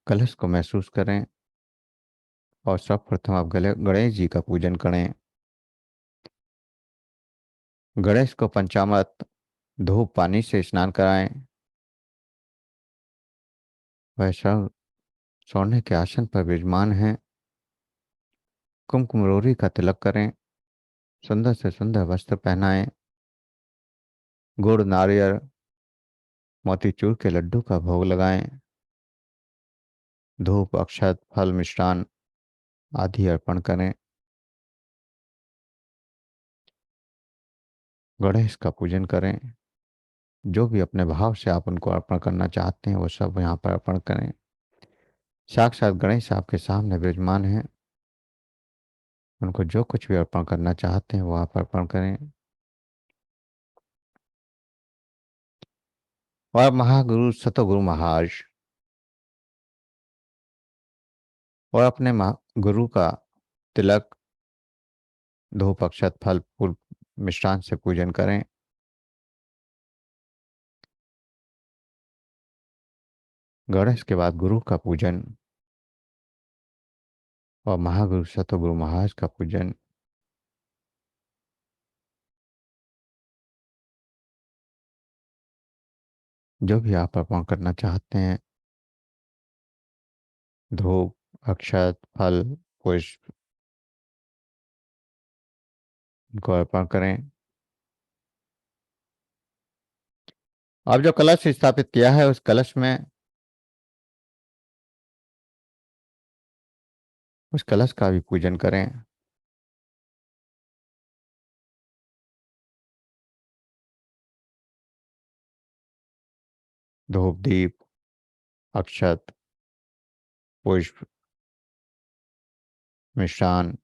कलश को महसूस करें और सर्वप्रथम आप गणेश जी का पूजन करें। गणेश को पंचामृत, धूप, पानी से स्नान कराएं। वह सब सोने के आसन पर विराजमान हैं। कुमकुम रोरी का तिलक करें। सुंदर से सुंदर वस्त्र पहनाएं। गुड़, नारियल, मोतीचूर के लड्डू का भोग लगाएं। धूप, अक्षत, फल, मिष्ठान आदि अर्पण करें। गणेश का पूजन करें। जो भी अपने भाव से आप उनको अर्पण करना चाहते हैं वो सब यहाँ पर अर्पण करें। साक्षात गणेश आपके सामने विराजमान हैं। उनको जो कुछ भी अर्पण करना चाहते हैं वो आप अर्पण करें। और महागुरु सतगुरु महाराज और अपने गुरु का तिलक धूप अक्षत फल फूल मिष्ठान से पूजन करें। गणेश के बाद गुरु का पूजन और महागुरु सतगुरु महाराज का पूजन। जो भी आप अर्पण करना चाहते हैं, धूप अक्षत फल पुष्प को अर्पण करें। अब जो कलश स्थापित किया है उस कलश में उस कलश का भी पूजन करें। धूप दीप अक्षत पुष्प मिष्ठान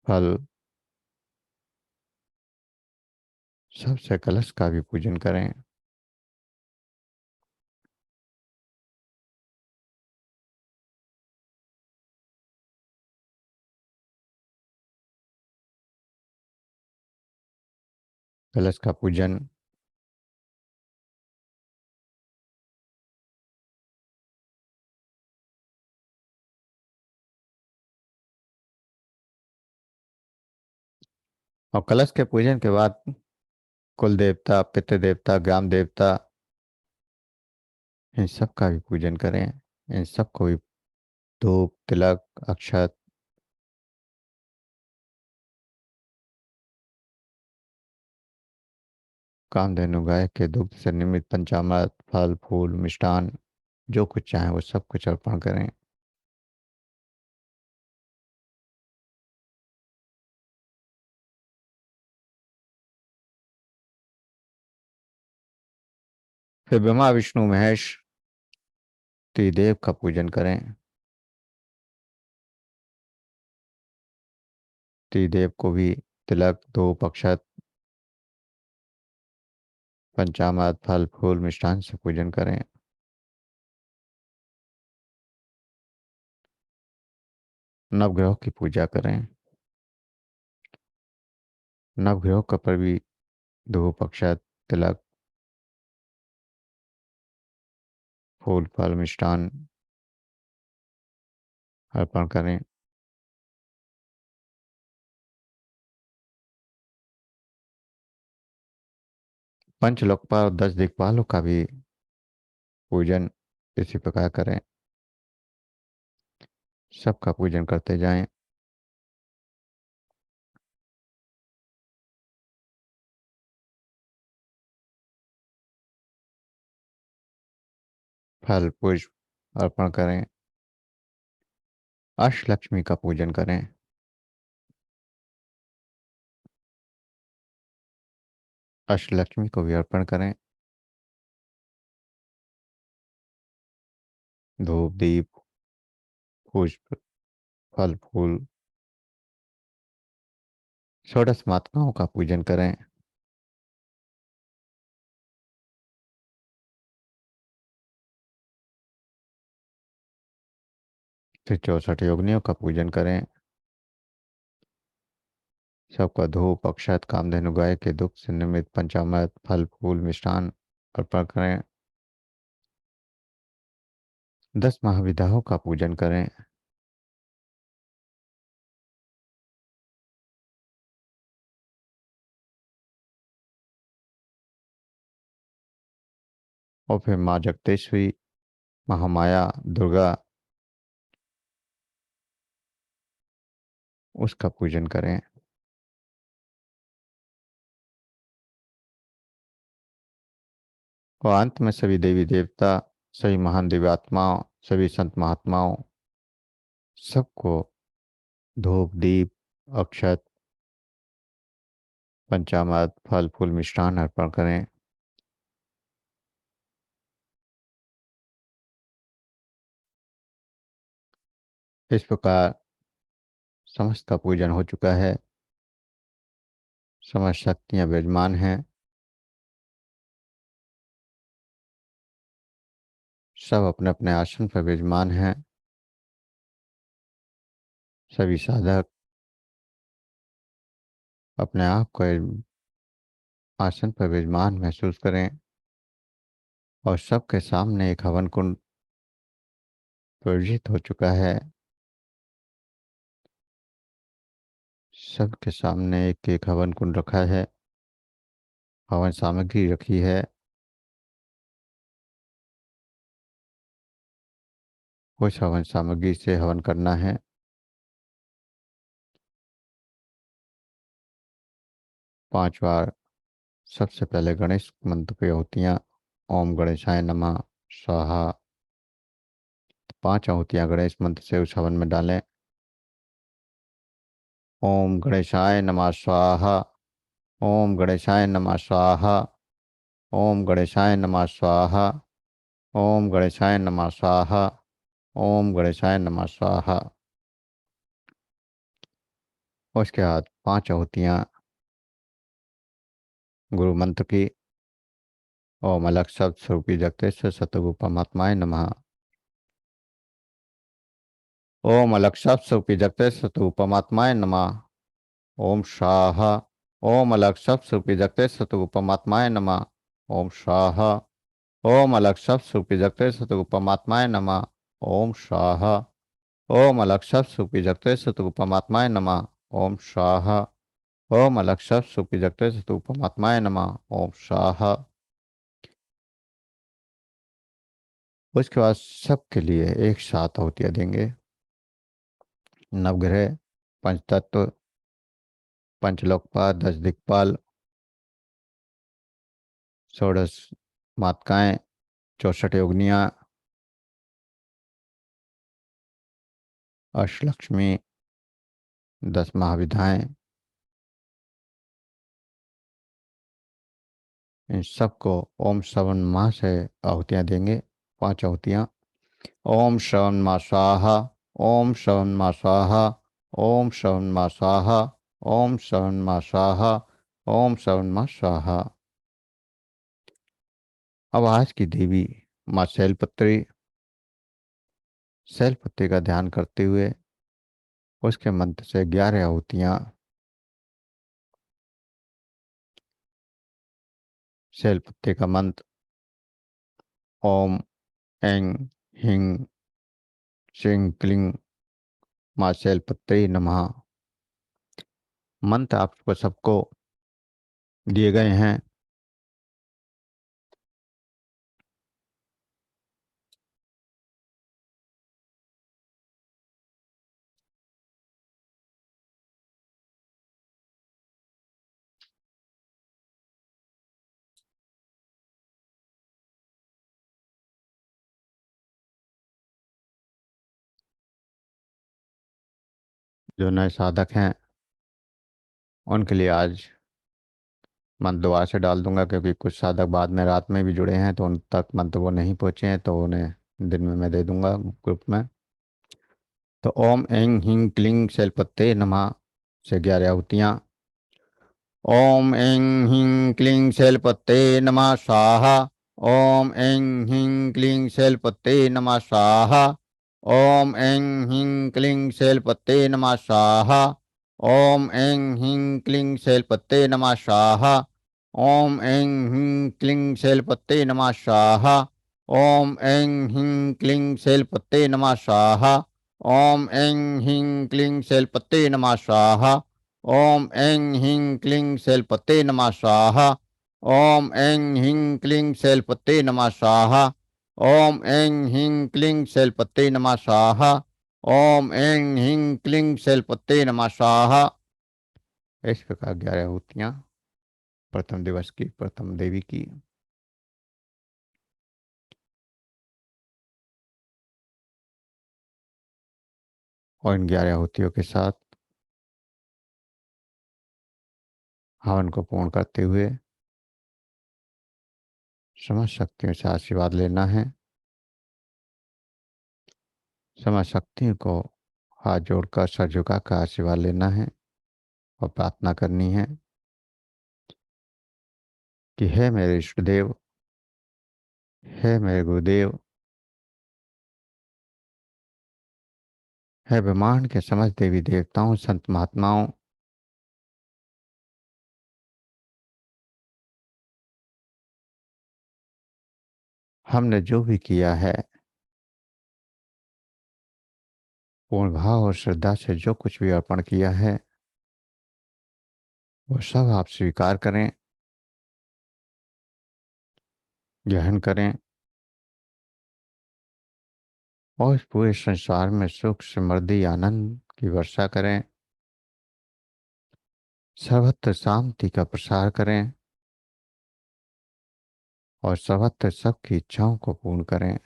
फल सबसे कलश का भी पूजन करें। कलश का पूजन और कलश के पूजन के बाद कुल देवता पितृ देवता ग्राम देवता इन सब का भी पूजन करें। इन सब को भी धूप तिलक अक्षत कामधेनु गाय के दुग्ध से निर्मित पंचामृत फल फूल मिष्ठान जो कुछ चाहे वो सब कुछ अर्पण करें। फिर ब्रह्मा विष्णु महेश त्रिदेव का पूजन करें। त्रिदेव को भी तिलक धूप अक्षत पंचामृत फल फूल मिष्ठान से पूजन करें। नवग्रहों की पूजा करें। नवग्रहों का पर भी धूप अक्षत तिलक फूल फल मिष्ठान अर्पण करें। पंच लोकपाल और 10 दिक्पालों का भी पूजन इसी प्रकार करें। सबका पूजन करते जाएं। फल पुष्प अर्पण करें। अष्टलक्ष्मी का पूजन करें। अष्टलक्ष्मी को भी अर्पण करें। धूप दीप पुष्प फल फूल षोडश माताओं का पूजन करें। फिर 64 योगिनियों का पूजन करें। सबका धूप अक्षत कामधेनु गाय के दुग्ध से निर्मित पंचामृत फल फूल मिष्ठान अर्पण करें। 10 महाविद्याओं का पूजन करें। और फिर माँ जगतेश्वरी महामाया दुर्गा उसका पूजन करें। और अंत में सभी देवी देवता सभी महान दिव्यात्माओं सभी संत महात्माओं सबको धूप दीप अक्षत पंचामृत फल फूल मिष्ठान अर्पण करें। इस प्रकार समस्त का पूजन हो चुका है। समस्त शक्तियां विराजमान हैं। सब अपने अपने आसन पर विराजमान हैं। सभी साधक अपने आप को आसन पर विराजमान महसूस करें और सबके सामने एक हवन कुंड प्रज्वलित हो चुका है। सबके सामने एक एक हवन कुंड रखा है, हवन सामग्री रखी है। उस हवन सामग्री से हवन करना है। 5 बार सबसे पहले गणेश मंत्र की आहुतियाँ। ओम गणेशाय नमः स्वाहा। 5 आहुतियाँ गणेश मंत्र से उस हवन में डालें। ओम गणेशाय नमः स्वाहा। ओम गणेशाय नमः स्वाहा। ओम गणेशाय नमः स्वाहा। ओम गणेशाय नमः स्वाहा। ओम गणेशाय नमः स्वाहा। उसके बाद 5 आहुतियाँ गुरु मंत्र की। ओम अलग शब्द स्वरूपी जगतेश्वर सतगुरु परमात्माय नमः। ओम अलग शब्द स्वरूपी जगतेश्वर सतगुरु परमात्माय नमः। ओम स्वाहा। ओम अलग शब्द स्वरूपी जगतेश्वर सतगुरु परमात्माय नमः। ओम स्वाहा। ओम अलग शब्द स्वरूपी जगतेश्वर सतगुरु परमात्माय नमः। ओम स्वाहा। ओम अलग शब्द स्वरूपी जगतेश्वर सतगुरु परमात्माय नमः। ओम स्वाहा। ओम अलग शब्द स्वरूपी जगतेश्वर सतगुरु परमात्माय नमः। ओम स्वाहा। उसके बाद सबके लिए एक साथ आहुतियाँ देंगे। नवग्रह, पंचतत्व, पंचलोकपाल, 10 दिक्पाल, 16 मातृकाएँ, 64 योगिनियाँ, अष्टलक्ष्मी, 10 महाविधाएँ, इन सबको ओम श्रवण माह से आहुतियाँ देंगे। 5 आहुतियाँ। ओम श्रवण माह स्वाहा। ओम श्रवण माह स्वाहा। ओम श्रवण माह स्वाहा। ओम श्रवण माह स्वाहा। ओम श्रवण माह स्वाहा। अब आज की देवी माँ शैलपुत्री, शैलपुत्री का ध्यान करते हुए उसके मंत्र से 11 आहुतियाँ। शैलपुत्री का मंत्र ओम ऐं ह्रीं श्रीं क्लीं माँ शैलपुत्री नमः। मंत्र आपको सबको दिए गए हैं। जो नए साधक हैं उनके लिए आज मंत्र दोबारा से डाल दूंगा, क्योंकि कुछ साधक बाद में रात में भी जुड़े हैं तो उन तक मंत्र वो नहीं पहुंचे हैं, तो उन्हें दिन में मैं दे दूंगा ग्रुप में। तो ओम ऐं ह्रीं क्लीं शैलपुत्रे नमः से 11 आहुतियाँ। ओम ऐं ह्रीं क्लीं शैलपुत्रे नमः स्वाहा। ओम ऐं ह्रीं क्लीं शैलपुत्रे नमः स्वाहा। ओम ऐं ह्रीं क्लीं शैलपुत्रे नमः स्वाहा। ओम ऐं ह्रीं क्लीं शैलपुत्रे नमः स्वाहा। ओम ऐं ह्रीं क्लीं शैलपुत्रे नमः स्वाहा। ओम ऐं ह्रीं क्लीं शैलपुत्रे नमः स्वाहा। ओम ऐं ह्रीं क्लीं शैलपुत्रे नमः स्वाहा। ओम ऐं ह्रीं क्लीं शैलपुत्रे नमः स्वाहा। ओम ऐं ह्रीं क्लीं शैलपुत्रे नमः स्वाहा। ओम ऐं ह्रीं क्लीं शैलपुत्रे नमः स्वाहा। ओम ऐं ह्रीं क्लीं शैलपुत्रे नमः स्वाहा। इस प्रकार 11 आहुतियाँ प्रथम दिवस की, प्रथम देवी की। और इन 11 आहुतियों के साथ हवन को पूर्ण करते हुए समस्त शक्तियों से आशीर्वाद लेना है। समस्त शक्तियों को हाथ जोड़कर सर झुकाकर आशीर्वाद लेना है और प्रार्थना करनी है कि हे मेरे इष्ट देव, हे मेरे गुरुदेव, है ब्रह्मांड के समस्त देवी देवताओं, संत महात्माओं, हमने जो भी किया है, पूर्ण भाव और श्रद्धा से जो कुछ भी अर्पण किया है, वो सब आप स्वीकार करें, ग्रहण करें, और इस पूरे संसार में सुख समृद्धि आनंद की वर्षा करें, सर्वत्र शांति का प्रसार करें, और सर्वत्र सबकी इच्छाओं को पूर्ण करें।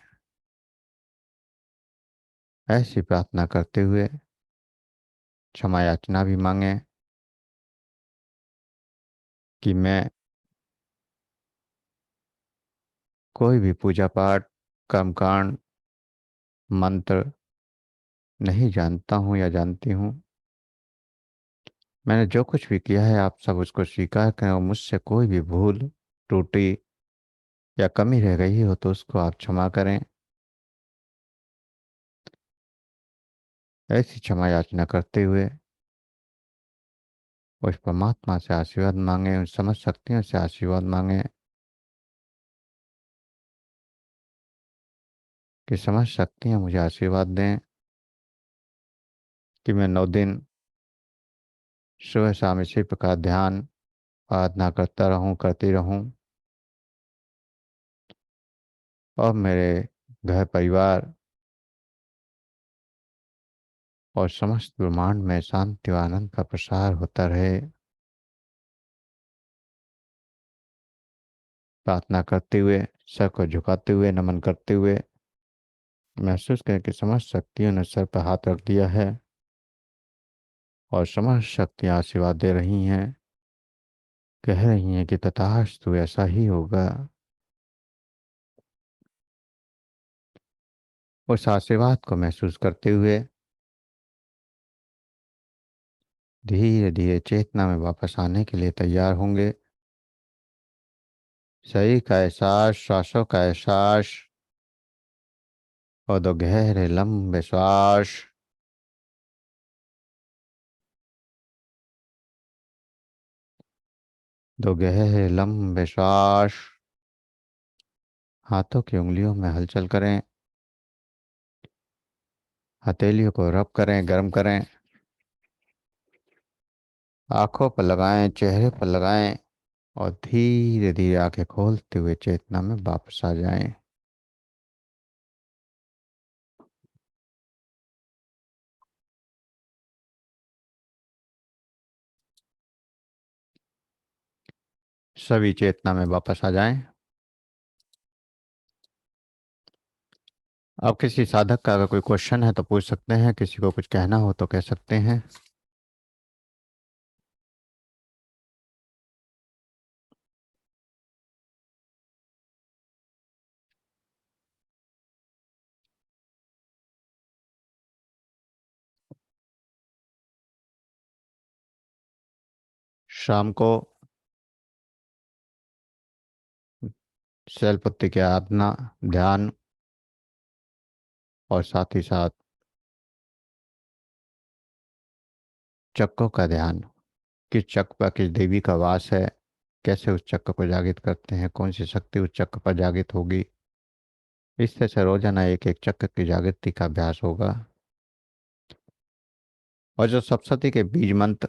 ऐसी प्रार्थना करते हुए क्षमा याचना भी मांगे कि मैं कोई भी पूजा पाठ, कर्मकांड, मंत्र नहीं जानता हूँ या जानती हूँ। मैंने जो कुछ भी किया है आप सब उसको स्वीकार करें, और मुझसे कोई भी भूल, त्रुटि या कमी रह गई हो तो उसको आप क्षमा करें। ऐसी क्षमा याचना करते हुए उस परमात्मा से आशीर्वाद मांगे, उन समस्त शक्तियों से आशीर्वाद मांगे कि समस्त शक्तियाँ मुझे आशीर्वाद दें कि मैं 9 दिन सुबह शाम इसी प्रकार ध्यान आराधना करता रहूं, करती रहूं, और मेरे घर परिवार और समस्त ब्रह्मांड में शांति और आनंद का प्रसार होता रहे। प्रार्थना करते हुए, सर को झुकाते हुए, नमन करते हुए महसूस करें कि समस्त शक्तियों ने सर पर हाथ रख दिया है और समस्त शक्तियां आशीर्वाद दे रही हैं, कह रही हैं कि तथास्तु ऐसा ही होगा। उस आशीर्वाद को महसूस करते हुए धीरे धीरे चेतना में वापस आने के लिए तैयार होंगे। शरीर का एहसास, श्वासों का एहसास, और 2 गहरे लंबे श्वास। 2 गहरे लंबे श्वास। हाथों की उंगलियों में हलचल करें, हथेलियों को रब करें, गर्म करें, आंखों पर लगाएं, चेहरे पर लगाएं, और धीरे धीरे आंखें खोलते हुए चेतना में वापस आ जाएं। सभी चेतना में वापस आ जाएं। अब किसी साधक का अगर कोई क्वेश्चन है तो पूछ सकते हैं, किसी को कुछ कहना हो तो कह सकते हैं। शाम को शैलपुत्री की आराधना, ध्यान, और साथ ही साथ चक्रों का ध्यान, किस चक्र पर किस देवी का वास है, कैसे उस चक्र को जागृत करते हैं, कौन सी शक्ति उस चक्र पर जागृत होगी। इस तरह से रोजाना एक एक चक्र की जागृति का अभ्यास होगा। और जो सप्तशती के बीज मंत्र,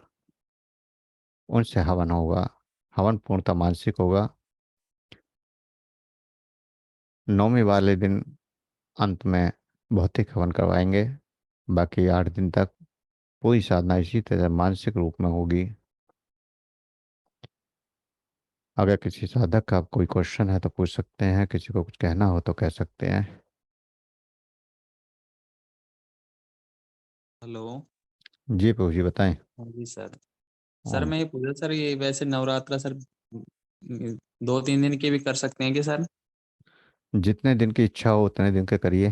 उनसे हवन होगा। हवन पूर्णतः मानसिक होगा। 9वीं वाले दिन अंत में भौतिक हवन करवाएंगे। बाकी 8 दिन तक पूरी साधना इसी तरह मानसिक रूप में होगी। अगर किसी साधक का कोई क्वेश्चन है तो पूछ सकते हैं, किसी को कुछ कहना हो तो कह सकते हैं। हेलो। जी प्रभु जी बताएं। हाँ जी सर। सर हाँ, मैं ये पूछा सर, ये वैसे नवरात्रा सर 2-3 दिन के भी कर सकते हैं कि सर? जितने दिन की इच्छा हो उतने दिन के करिए।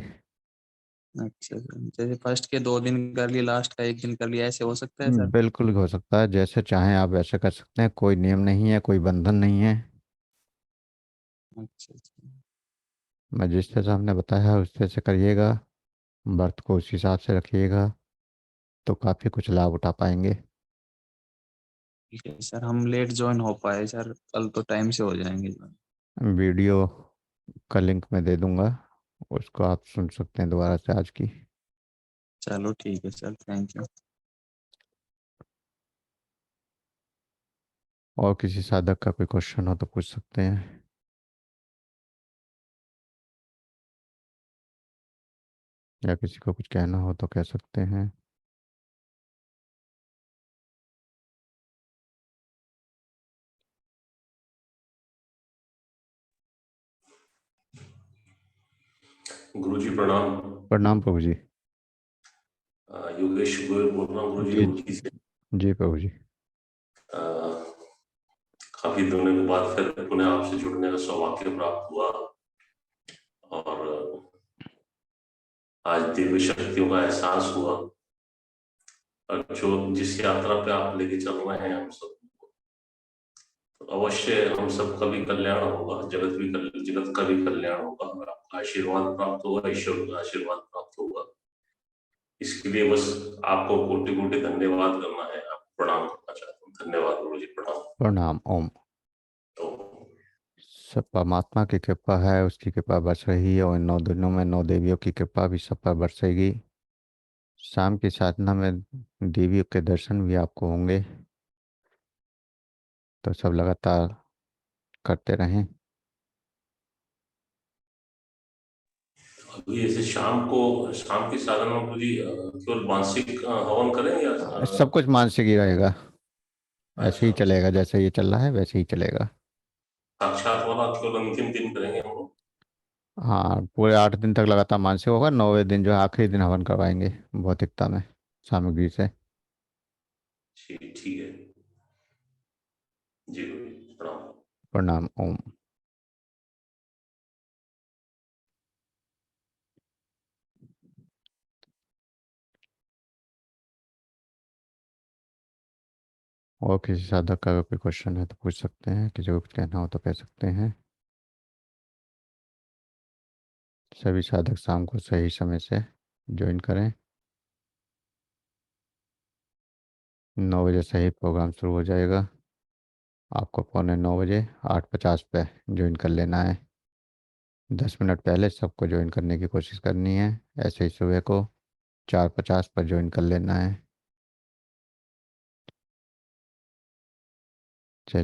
अच्छा सर, जैसे फर्स्ट के 2 दिन कर लिए, लास्ट का 1 दिन कर लिया, ऐसे हो सकता है सर? बिल्कुल हो सकता है, जैसे चाहें आप वैसे कर सकते हैं, कोई नियम नहीं है, कोई बंधन नहीं है। अच्छा अच्छा। मैं जिस तरह से हमने बताया उस तरह से करिएगा, व्रत को उस हिसाब से रखिएगा। तो काफ़ी कुछ लाभ उठा पाएंगे। ठीक है सर, हम लेट ज्वाइन हो पाए सर, कल तो टाइम से हो जाएंगे ज्वाइन। वीडियो का लिंक मैं दे दूंगा, उसको आप सुन सकते हैं दोबारा से आज की। चलो ठीक है सर, थैंक यू। और किसी साधक का कोई क्वेश्चन हो तो पूछ सकते हैं, या किसी को कुछ कहना हो तो कह सकते हैं। गुरुजी प्रणाम। प्रणाम प्रभु जी। योगेश गोयल बोल रहा हूँ गुरुजी, जी रुड़की से। जी प्रभु जी। अ, काफी दिनों के बाद फिर पुनः आपसे जुड़ने का सौभाग्य प्राप्त हुआ, और आज दिव्य शक्तियों का एहसास हुआ। और जो जिस यात्रा पे आप लेके चल रहे हैं हम सब, तो अवश्य हम सबका भी कल्याण होगा, जगत का भी कल्याण होगा, और आपका आशीर्वाद प्राप्त होगा, ईश्वर का आशीर्वाद प्राप्त होगा। इसके लिए बस आपको कोटि कोटि धन्यवाद करना है, आपको प्रणाम करना चाहता हूँ। धन्यवाद गुरु जी, प्रणाम। प्रणाम ओम। तो सब परमात्मा की कृपा है, उसकी कृपा बरस रही है, और इन 9 दिनों में 9 देवियों की कृपा भी सब पर बरसेगी। शाम की साधना में देवियों के दर्शन भी आपको होंगे, तो सब लगातार करते रहें। अभी ऐसे शाम की साधना में गुरु जी केवल मानसिक हवन करें या सब कुछ मानसिक ही रहेगा, ऐसे अच्छा, ही चलेगा, जैसे ये चल रहा है वैसे ही चलेगा। साक्षात वाला केवल अंतिम दिन करेंगे हम लोग? हाँ, पूरे 8 दिन तक लगातार मानसिक होगा, 9वें दिन जो है आखिरी दिन हवन करवाएंगे भौतिकता में सामग्री से। ठीक ठीक है जी गुरु जी, प्रणाम। प्रणाम ओम। और किसी साधक का अगर कोई क्वेश्चन है तो पूछ सकते हैं, किसी को कुछ कहना हो तो कह सकते हैं। सभी साधक शाम को सही समय से ज्वाइन करें। 9 बजे सही प्रोग्राम शुरू हो जाएगा। आपको पौने 9 बजे 8:50 पे ज्वाइन कर लेना है। 10 मिनट पहले सबको ज्वाइन करने की कोशिश करनी है। ऐसे ही सुबह को 4:50 पर ज्वाइन कर लेना है।